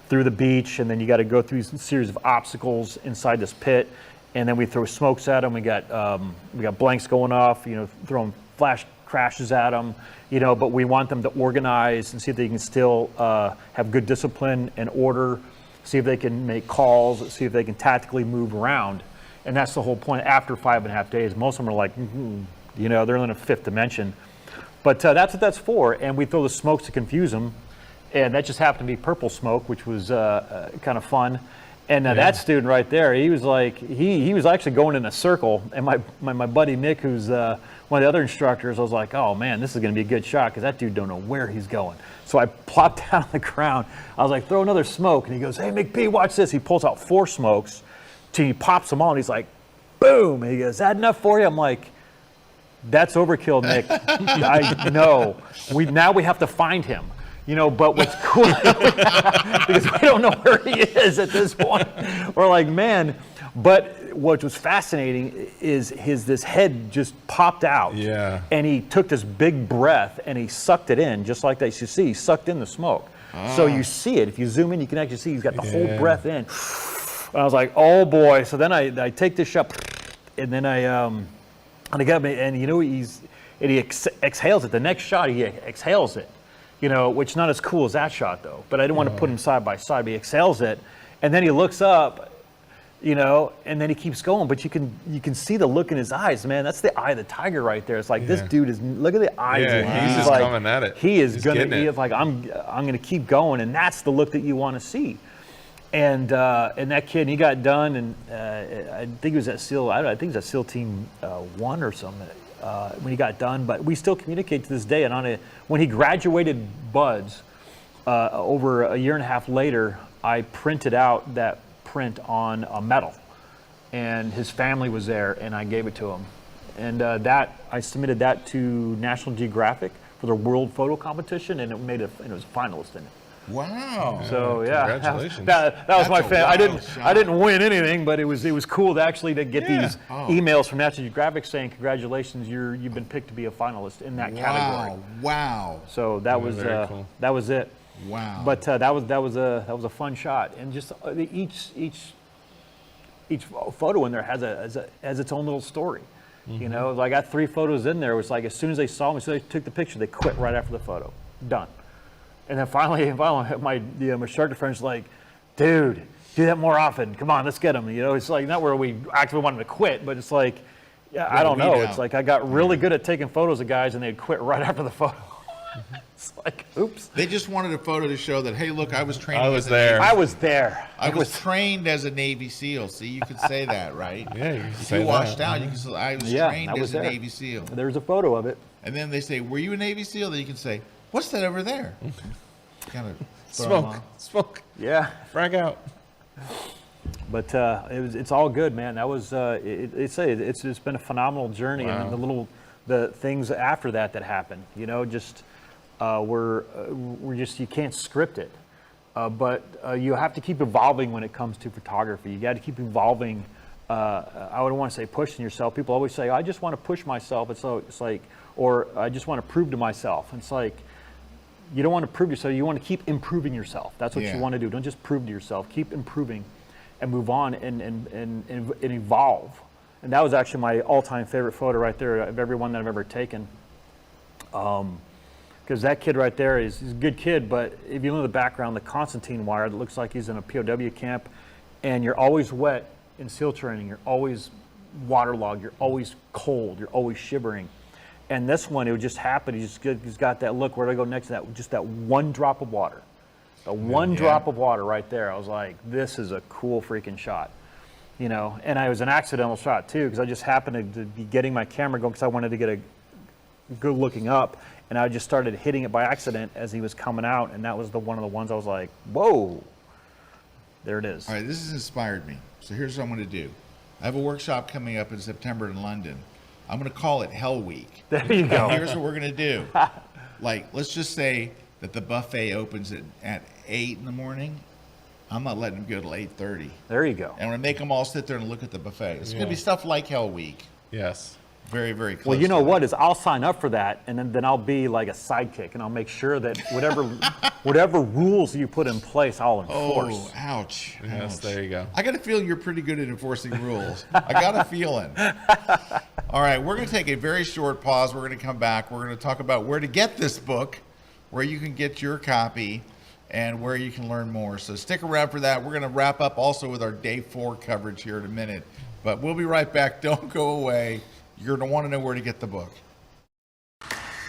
the beach, and then you got to go through a series of obstacles inside this pit. And then we throw smokes at them. We got blanks going off. You know, throwing flash crashes at them. You know, but we want them to organize and see if they can still have good discipline and order. See if they can make calls. See if they can tactically move around. And that's the whole point. After 5.5 days, most of them are like, you know, they're in a fifth dimension. But that's what that's for. And we throw the smokes to confuse them. And that just happened to be purple smoke, which was kind of fun. And that student right there, he was like, he was actually going in a circle. And my buddy Nick, who's one of the other instructors, I was like, oh man, this is going to be a good shot, because that dude don't know where he's going. So I plopped down on the ground. I was like, throw another smoke. And he goes, hey, McP, watch this. He pulls out 4 smokes. He pops them all, and he's like, boom. And he goes, is that enough for you? I'm like, that's overkill, Nick. I know. Now we have to find him. You know, but what's cool, because we don't know where he is at this point. We're like, man. But what was fascinating is this head just popped out. Yeah. And he took this big breath and he sucked it in, just like that. You see, he sucked in the smoke. So you see it. If you zoom in, you can actually see he's got the whole breath in. And I was like, oh boy. So then I take this shot, and then I got me, and you know, he exhales it. The next shot, he exhales it. You know, which not as cool as that shot though. But I didn't want to put him side by side. But he exhales it, and then he looks up, you know, and then he keeps going. But you can see the look in his eyes, man. That's the eye of the tiger right there. It's like this dude is. Look at the eyes. Yeah, he's just like, coming at it. He is like, I'm gonna keep going, and that's the look that you want to see. And that kid, he got done, and I think he was at SEAL. I think he was at SEAL Team 1 or something. When he got done, but we still communicate to this day. And when he graduated BUD/S, over a year and a half later, I printed out that print on a medal, and his family was there, and I gave it to him. And I submitted that to National Geographic for their World Photo Competition, and it was a finalist in it. Wow! So yeah, congratulations. That was my fan. I didn't win anything, but it was cool to actually get these emails from National Geographic saying congratulations, you've been picked to be a finalist in that category. Wow! So that was cool. That was it. Wow! But that was a fun shot, and just each photo in there has its own little story. You know, I got 3 photos in there. It was like as soon as they saw me, as soon as they took the picture, they quit right after the photo. Done. And then finally my instructor friend's like, dude, do that more often. Come on, let's get him. You know, it's like not where we actively wanted to quit, but it's like, yeah, I don't know. It's like I got really good at taking photos of guys and they'd quit right after the photo. It's like, oops. They just wanted a photo to show that, hey, look, I was trained. I was there. I was there. I was trained as a Navy SEAL. See, you could say that, right? Yeah, you can if say you washed that. out, you can say, I was Yeah, trained I was as a there. Navy SEAL. There's a photo of it. And then they say, were you a Navy SEAL? Then you can say, what's that over there? Kind of Smoke. Yeah. Frag out. But it's all good, man. That was it's been a phenomenal journey, Wow. and the things after that happened. You know, just we're just, you can't script it, but you have to keep evolving when it comes to photography. You got to keep evolving. I wouldn't want to say pushing yourself. People always say, I just want to push myself. It's like, or I just want to prove to myself. And it's like, you don't want to prove yourself. You want to keep improving yourself. That's what you want to do. Don't just prove to yourself. Keep improving and move on and evolve. And that was actually my all-time favorite photo right there of everyone that I've ever taken. Because that kid right there he's a good kid, but if you look at the background, the Constantine wire, that looks like he's in a POW camp, and you're always wet in SEAL training. You're always waterlogged. You're always cold. You're always shivering. And this one, it would just happen. He's got that look. Where do I go next to that? Just that one drop of water. The one drop of water right there. I was like, this is a cool freaking shot. You know, and it was an accidental shot too, because I just happened to be getting my camera going because I wanted to get a good looking up, and I just started hitting it by accident as he was coming out, and that was one of the ones I was like, whoa, there it is. All right, this has inspired me. So here's what I'm going to do. I have a workshop coming up in September in London. I'm going to call it Hell Week. There you go. And here's what we're going to do. Like, let's just say that the buffet opens at 8 in the morning. I'm not letting them go till 8:30. There you go. And I'm going to make them all sit there and look at the buffet. It's going to be stuff like Hell Week. Yes. Very, very close. Well, you know what is, I'll sign up for that, and then I'll be like a sidekick, and I'll make sure that whatever rules you put in place, I'll enforce. Oh, ouch. Yes, there you go. I got a feeling you're pretty good at enforcing rules. I got a feeling. All right, we're going to take a very short pause. We're going to come back. We're going to talk about where to get this book, where you can get your copy, and where you can learn more. So stick around for that. We're going to wrap up also with our Day 4 coverage here in a minute. But we'll be right back. Don't go away. You're going to want to know where to get the book.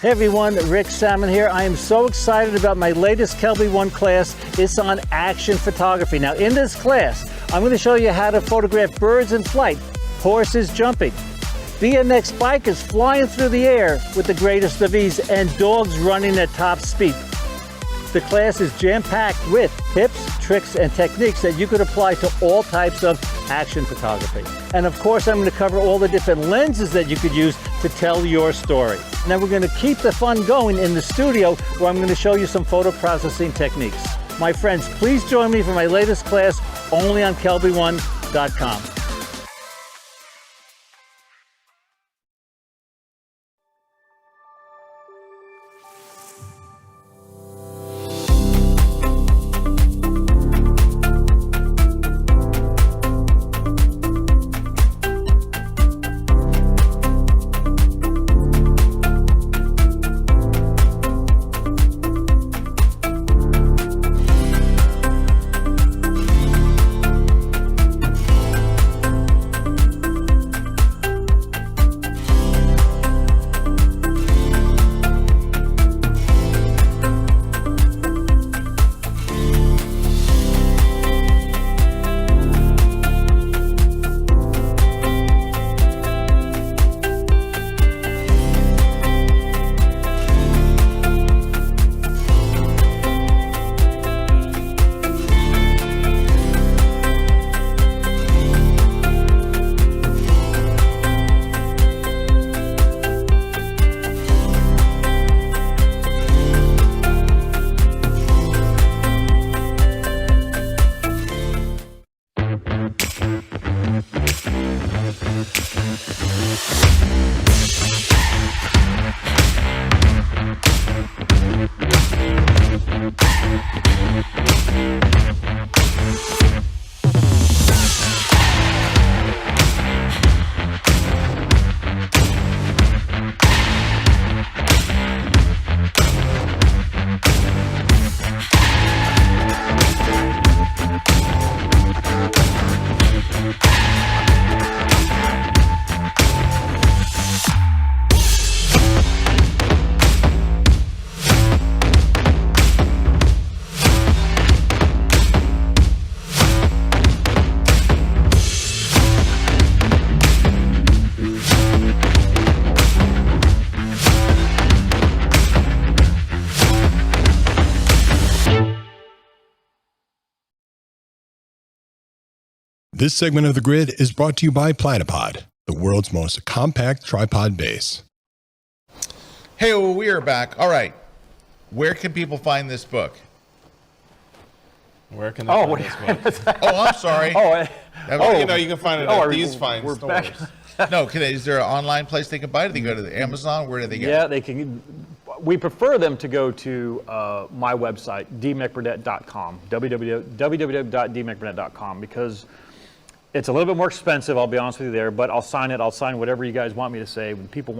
Hey everyone, Rick Salmon here. I am so excited about my latest Kelby One class. It's on action photography. Now in this class, I'm going to show you how to photograph birds in flight, horses jumping, BMX bikers flying through the air with the greatest of ease, and dogs running at top speed. The class is jam-packed with tips, tricks, and techniques that you could apply to all types of action photography. And of course, I'm going to cover all the different lenses that you could use to tell your story. Now we're going to keep the fun going in the studio, where I'm going to show you some photo processing techniques. My friends, please join me for my latest class only on KelbyOne.com. This segment of The Grid is brought to you by Platypod, the world's most compact tripod base. Hey, well, we are back. All right. Where can people find this book? Where can they find this book? Oh, I'm sorry. You can find it at these fine we're stores. back. No, is there an online place they can buy it? Do they go to the Amazon? Where do they get Yeah, it? they can. We prefer them to go to my website, dmcburnett.com, www.dmcburnett.com, because it's a little bit more expensive, I'll be honest with you there, but I'll sign it. I'll sign whatever you guys want me to say. When people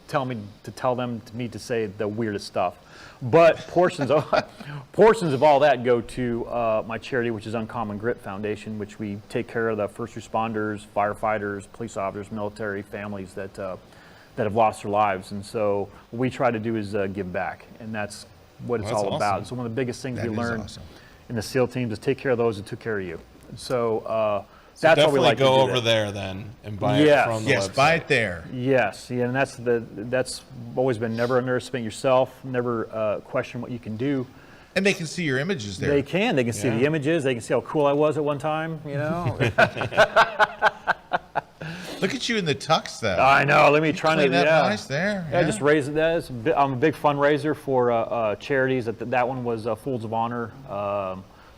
tell me to say the weirdest stuff. But portions of all that go to my charity, which is Uncommon Grit Foundation, which we take care of the first responders, firefighters, police officers, military, families that have lost their lives. And so what we try to do is give back, and that's what it's all about. So one of the biggest things we learn in the SEAL teams is take care of those that took care of you. And so that's how we like to do go over that. there then and buy it from the website. Buy it there. Yes, yeah, and that's always been never underestimate yourself, never question what you can do. And they can see your images there. They can see the images. They can see how cool I was at one time. You know. Look at you in the tux, though. I know. Let me try to. Clean up nice there. Yeah, just raise it. I'm a big fundraiser for charities. That one was Fools of Honor.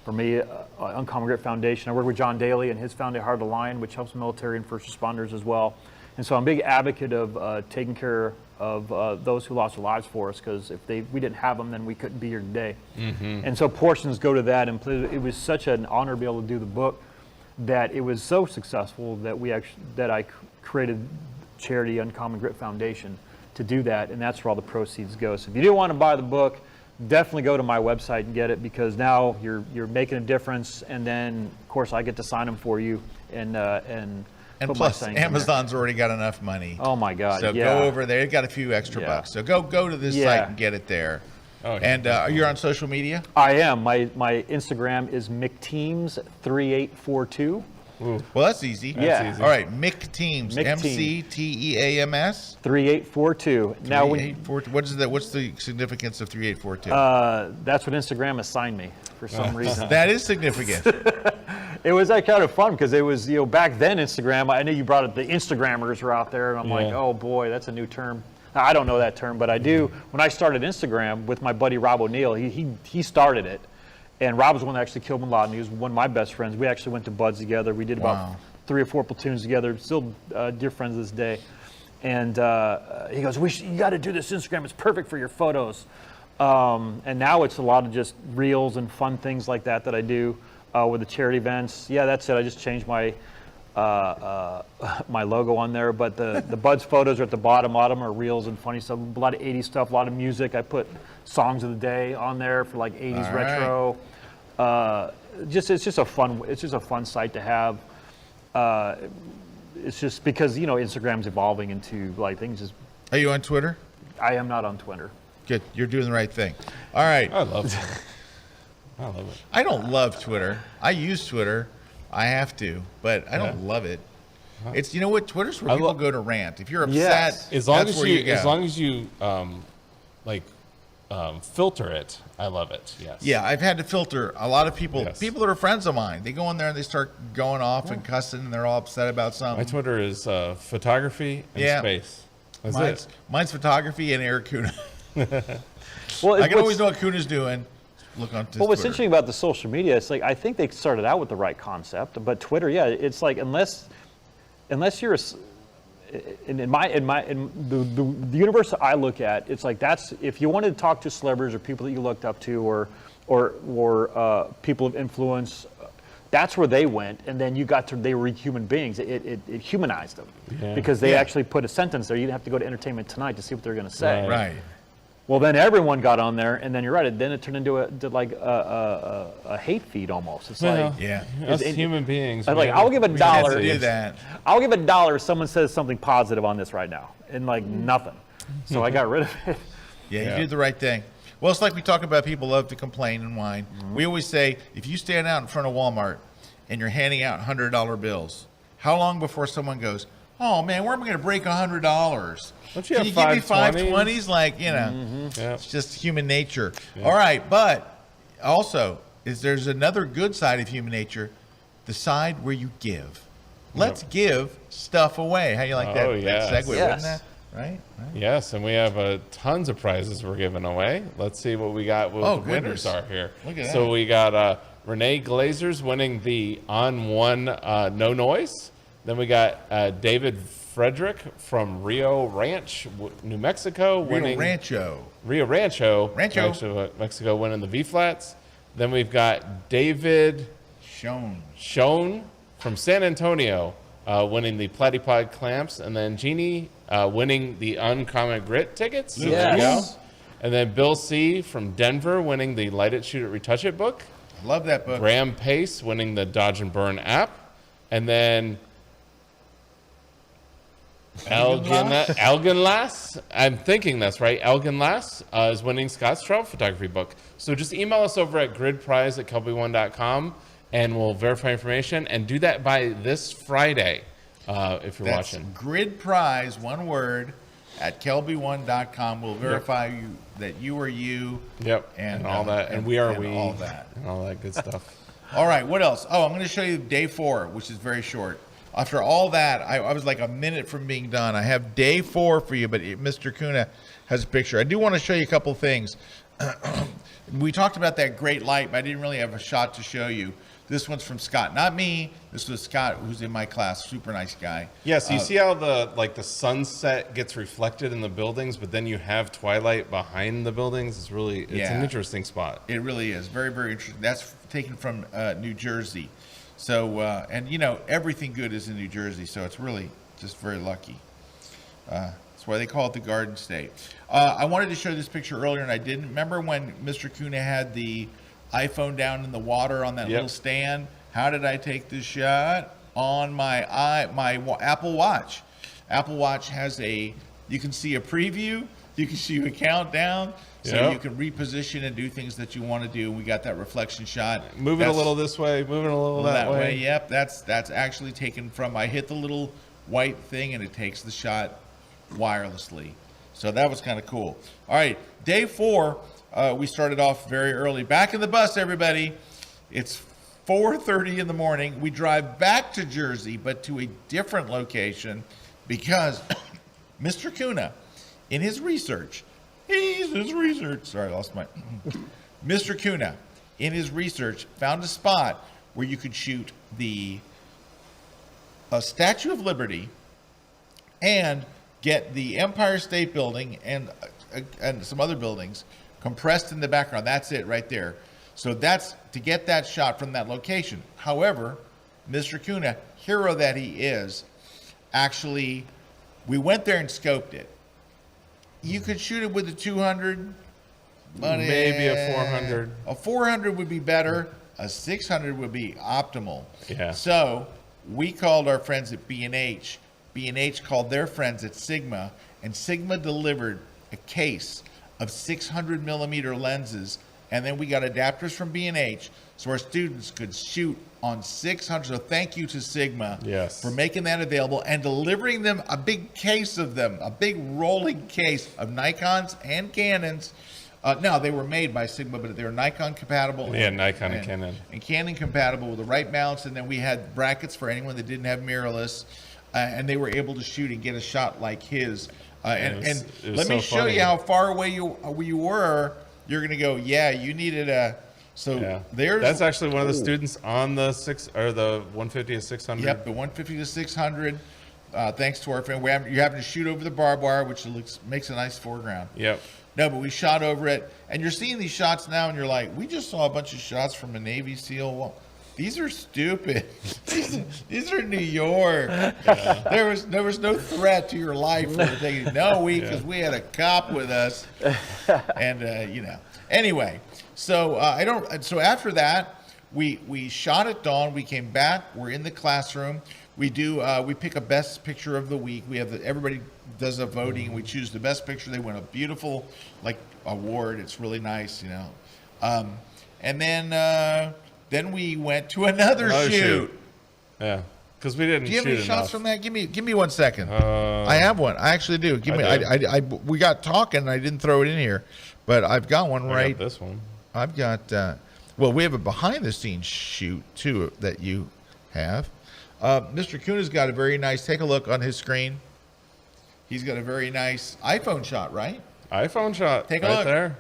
For me, Uncommon Grit Foundation. I work with John Daly and his foundation, Heart of the Lion, which helps military and first responders as well. And so I'm a big advocate of taking care of those who lost their lives for us, because if we didn't have them, then we couldn't be here today. Mm-hmm. And so portions go to that. And it was such an honor to be able to do the book, that it was so successful that I created charity Uncommon Grit Foundation to do that, and that's where all the proceeds go. So if you do want to buy the book, definitely go to my website and get it, because now you're making a difference, and then of course I get to sign them for you and put plus my sign in Amazon's already got enough money. Oh my God! So yeah. go over there. They've got a few extra bucks. So go to this site and get it there. Oh, yeah. And you're on social media? I am. My Instagram is McTeams3842. Well, that's easy. That's easy. All right, McTeams. MCTEAMS. 3842. Now, what's the significance of 3842? That's what Instagram assigned me for some reason. That is significant. It was kind of fun, because it was, back then Instagram. I know you brought it. The Instagrammers were out there, and I'm like, oh boy, that's a new term. Now, I don't know that term, but I do. When I started Instagram with my buddy Rob O'Neill, he started it. And Rob was the one that actually killed Bin Laden. He was one of my best friends. We actually went to Buds together. We did about 3 or 4 platoons together. Still dear friends this day. And he goes, you got to do this Instagram. It's perfect for your photos. And now it's a lot of just reels and fun things like that I do with the charity events. Yeah, that's it. I just changed my my logo on there. But the Buds photos are at the bottom. A lot of them are reels and funny stuff. A lot of 80s stuff, a lot of music. I put songs of the day on there for like 80s retro. It's just a fun site to have. It's just because Instagram's evolving into like things. Just. Are you on Twitter? I am not on Twitter. Good, you're doing the right thing. All right. I love it. I don't love Twitter. I use Twitter. I have to, but I don't love it. It's what Twitter's where people go to rant. If you're upset, as long that's as where you go. as long as you filter it, I love it. Yes. Yeah, I've had to filter a lot of people. Yes. People that are friends of mine, they go in there and they start going off and cussing, and they're all upset about something. My Twitter is photography and space. That's mine's photography and Eric Kuna. Well, I can always know what Kuna's doing. Look on. Well, what's interesting about the social media, it's like I think they started out with the right concept, but Twitter, it's like unless you're in the universe I look at, it's like that's if you wanted to talk to celebrities or people that you looked up to or people of influence, that's where they went, and then they were human beings. It humanized them because they actually put a sentence there. You didn't have to go to Entertainment Tonight to see what they're going to say. Right. Well, then everyone got on there, and then you're right. Then it turned into a hate feed almost. It's like as human beings. I'm like, I'll give $1. Do that. I'll give $1 if someone says something positive on this right now, and like nothing. So I got rid of it. Yeah, you did the right thing. Well, it's like we talk about people love to complain and whine. Mm-hmm. We always say, if you stand out in front of Walmart and you're handing out $100 bills, how long before someone goes, oh man, where am I going to break $100? Don't you Can have you give me 520s? 520s? Like, it's just human nature. Yeah. All right, but also, there's another good side of human nature. the side where you give. Let's give stuff away. How you like that, yes. that segue, Yes. wasn't that? Right? Yes, and we have tons of prizes we're giving away. Let's see what we got. What the winners are here. Look at So that. we got Renee Glazers winning the On One No Noise. Then we got David Frederick from Rio Ranch, New Mexico, winning Rio Rancho, Mexico, winning the V Flats. Then we've got David Schoen from San Antonio, winning the Platypod clamps, and then Jeannie winning the Uncommon Grit tickets. So there you go. And then Bill C. from Denver winning the Light It, Shoot It, Retouch It book. I love that book. Graham Pace winning the Dodge and Burn app. And then Algenlass, I'm thinking that's right. Algenlass is winning Scott's travel photography book. So just email us over at gridprize@kelby1.com and we'll verify information, and do that by this Friday if you're That's watching. Grid Prize, one word, at kelby1.com. We'll verify you that you are you. Yep. And all that. And we are we. All that. And all that good stuff. All right, what else? Oh, I'm going to show you day 4, which is very short. After all that, I was like a minute from being done. I have day 4 for you, but Mr. Kuna has a picture. I do want to show you a couple things. We talked about that great light, but I didn't really have a shot to show you. This one's from Scott, not me. This was Scott, who's in my class. Super nice guy. Yeah, so you see how the sunset gets reflected in the buildings, but then you have twilight behind the buildings. It's an interesting spot. It really is. Very, very interesting. That's taken from New Jersey. So, and you know, everything good is in New Jersey, so it's really just very lucky. That's why they call it the Garden State. I wanted to show this picture earlier, and I didn't. Remember when Mr. Kuna had the iPhone down in the water on that little stand? How did I take this shot? On my Apple Watch. Apple Watch has you can see a preview, you can see a countdown, so you can reposition and do things that you want to do. We got that reflection shot. Move it a little this way, move it a little that way. Yep, that's actually taken from, I hit the little white thing and it takes the shot wirelessly. So that was kind of cool. All right, day 4, we started off very early. Back in the bus, everybody. It's 4:30 in the morning. We drive back to Jersey, but to a different location because Mr. Kuna, in his research, sorry, I lost my, Mr. Kuna, in his research, found a spot where you could shoot the Statue of Liberty and get the Empire State Building and some other buildings compressed in the background. That's it right there. So that's to get that shot from that location. However, Mr. Kuna, hero that he is, actually, we went there and scoped it. You could shoot it with a 200, but maybe a 400. A 400 would be better. A 600 would be optimal. Yeah. So we called our friends at B&H. B&H called their friends at Sigma, and Sigma delivered a case of 600 millimeter lenses, and then we got adapters from B&H so our students could shoot on 600. So thank you to Sigma for making that available and delivering them a big case of them, a big rolling case of Nikons and Canons. No, they were made by Sigma, but they were Nikon compatible. Yeah, Nikon and Canon. And Canon compatible with the right mounts, and then we had brackets for anyone that didn't have mirrorless, and they were able to shoot and get a shot like his. And let me show you how far away you were. You're going to go, yeah, you needed a... So there's... That's actually one of the students on the 150 to 600. Yep, the 150 to 600. Thanks to our friend. You're having to shoot over the barbed wire, which makes a nice foreground. Yep. No, but we shot over it. And you're seeing these shots now, and you're like, we just saw a bunch of shots from a Navy SEAL. Well, these are stupid. These are New York. There was no threat to your life. Because we had a cop with us. And, you know. Anyway, so So after that, we shot at dawn. We came back. We're in the classroom. We pick a best picture of the week. We have everybody does a voting, and we choose the best picture. They win a beautiful award. It's really nice, you know. And then we went to another shoot. Yeah, because we didn't. Do you have shoot any shots enough. from that? Give me 1 second. I have one. I actually do. We got talking. I didn't throw it in here, but I've got one right. This one. I've got. Well, we have a behind the scenes shoot too that you have. Mr. Kuhn has got a very nice, take a look on his screen. He's got a very nice iPhone shot, right? iPhone shot. Take a right look. there.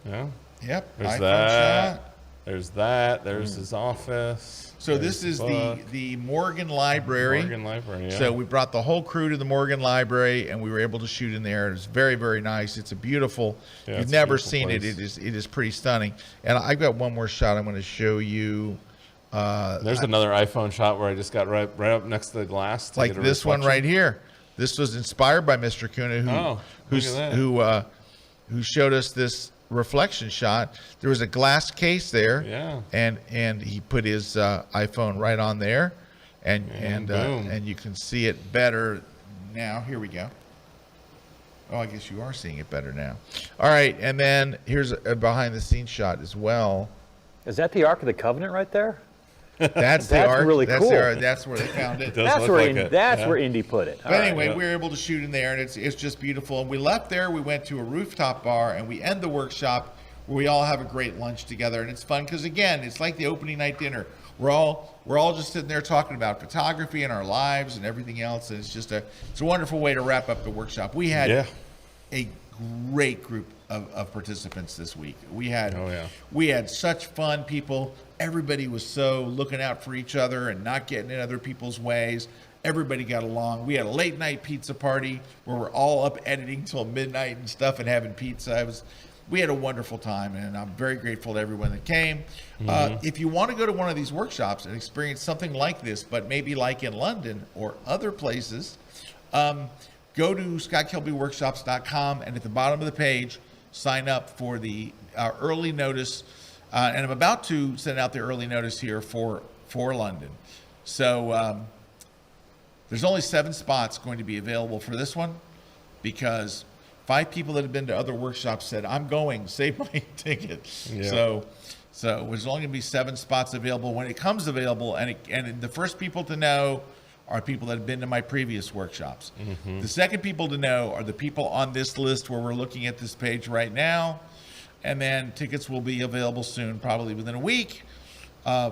Yeah. Yep. There's iPhone that. shot. There's that. There's his office. So There's this is book. the Morgan Library. Morgan Library, yeah. So we brought the whole crew to the Morgan Library, and we were able to shoot in there. It was very, very nice. It's a beautiful. Yeah, You've it's a never beautiful seen place. it is pretty stunning. And I've got one more shot I'm going to show you. There's another iPhone shot where I just got right up next to the glass. To Like get a this one reflection. right here. This was inspired by Mr. Kuna, look at that. who showed us this reflection shot. There was a glass case there, Yeah. and he put his iPhone right on there, and boom. you can see it better now. Here we go. Oh, I guess you are seeing it better now. All right, and then here's a behind the scenes shot as well. Is that the Ark of the Covenant right there? That's the That's arc. really that's cool. the arc. That's where they found it. That's where Indy put it. But anyway, we were able to shoot in there, and it's just beautiful. And we left there. We went to a rooftop bar, and we end the workshop where we all have a great lunch together, and it's fun because again, it's like the opening night dinner. We're all just sitting there talking about photography and our lives and everything else, and it's a wonderful way to wrap up the workshop. We had a great group of participants this week. We had such fun people. Everybody was so looking out for each other and not getting in other people's ways. Everybody got along. We had a late night pizza party where we're all up editing till midnight and stuff and having pizza. We had a wonderful time, and I'm very grateful to everyone that came. If you want to go to one of these workshops and experience something like this, but maybe like in London or other places, go to scottkilbyworkshops.com, and at the bottom of the page, sign up for the early notice. And I'm about to send out the early notice here for London. So there's only 7 spots going to be available for this one because 5 people that have been to other workshops said, I'm going, save my ticket. Yeah. So there's only going to be 7 spots available when it comes available. And the first people to know are people that have been to my previous workshops. Mm-hmm. The second people to know are the people on this list where we're looking at this page right now. And then tickets will be available soon, probably within a week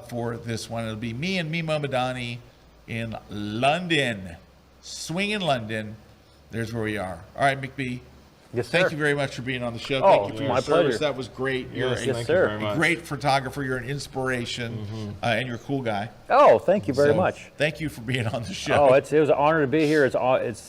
for this one. It'll be me and Mimo Madani in London. Swing in London. There's where we are. All right, McBee. Yes, Thank sir. you very much for being on the show. Oh, Thank you for my your service. pleasure. That was great. You're Yes, sir. a great photographer. You're an inspiration, and you're a cool guy. Oh, thank you very So, much. Thank you for being on the show. Oh, it was an honor to be here. It's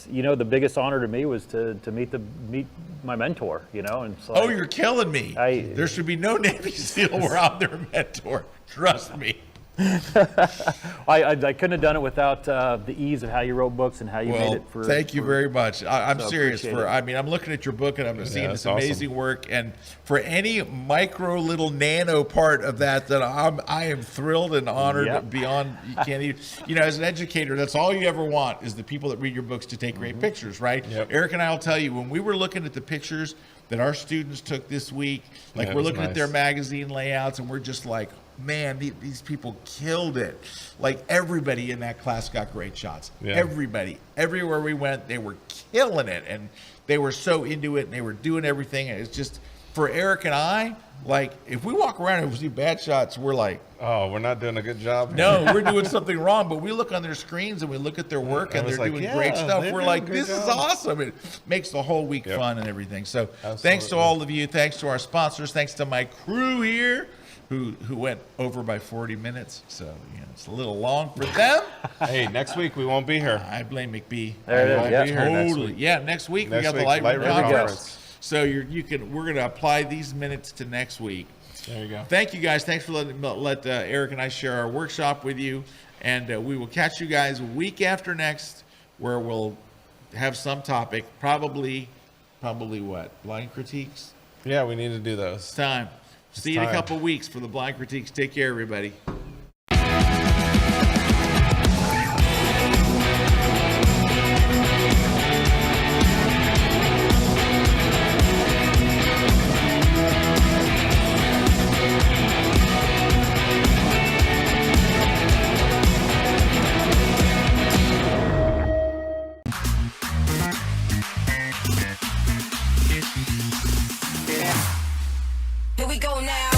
the biggest honor to me was to meet my mentor. And it's like, Oh, you're killing me. There should be no Navy SEAL where I'm their mentor. Trust me. I couldn't have done it without the ease of how you wrote books and how you made it for. Thank you very much. I'm so serious. appreciate it. I'm looking at your book and I'm seeing Yeah, this it's amazing work. And for any micro little nano part of that I am thrilled and honored Yep. beyond. You can't even. As an educator, that's all you ever want is the people that read your books to take great pictures, right? Yep. Eric and I will tell you when we were looking at the pictures that our students took this week, like Yeah, it we're was looking at their nice. magazine layouts and we're just like, man, these people killed it. Like everybody in that class got great shots. Yeah. Everybody, everywhere we went, they were killing it, and they were so into it, and they were doing everything. And it's just for Eric and I, like if we walk around and we see bad shots, we're like, oh, we're not doing a good job. no, we're doing something wrong. But we look on their screens and we look at their work, I and was they're like, doing yeah, great stuff. they're We're doing like, a great this is job. awesome. It makes the whole week Yep. fun and everything. So thanks to Absolutely. all of you. Thanks to our sponsors. Thanks to my crew here. Who went over by 40 minutes, so it's a little long for them. Hey, next week we won't be here. I blame McBee. There it is, I yeah. won't be here next Totally. week. Yeah, next week we Next got the week's Lightroom Lightroom conference. conference. So we're gonna apply these minutes to next week. There you go. Thank you guys. Thanks for let Eric and I share our workshop with you, and we will catch you guys week after next, where we'll have some topic. Probably what? Blind critiques. Yeah, we need to do those. It's time. See you in a time. couple weeks for the blind critiques. Take care, everybody. Here we go now.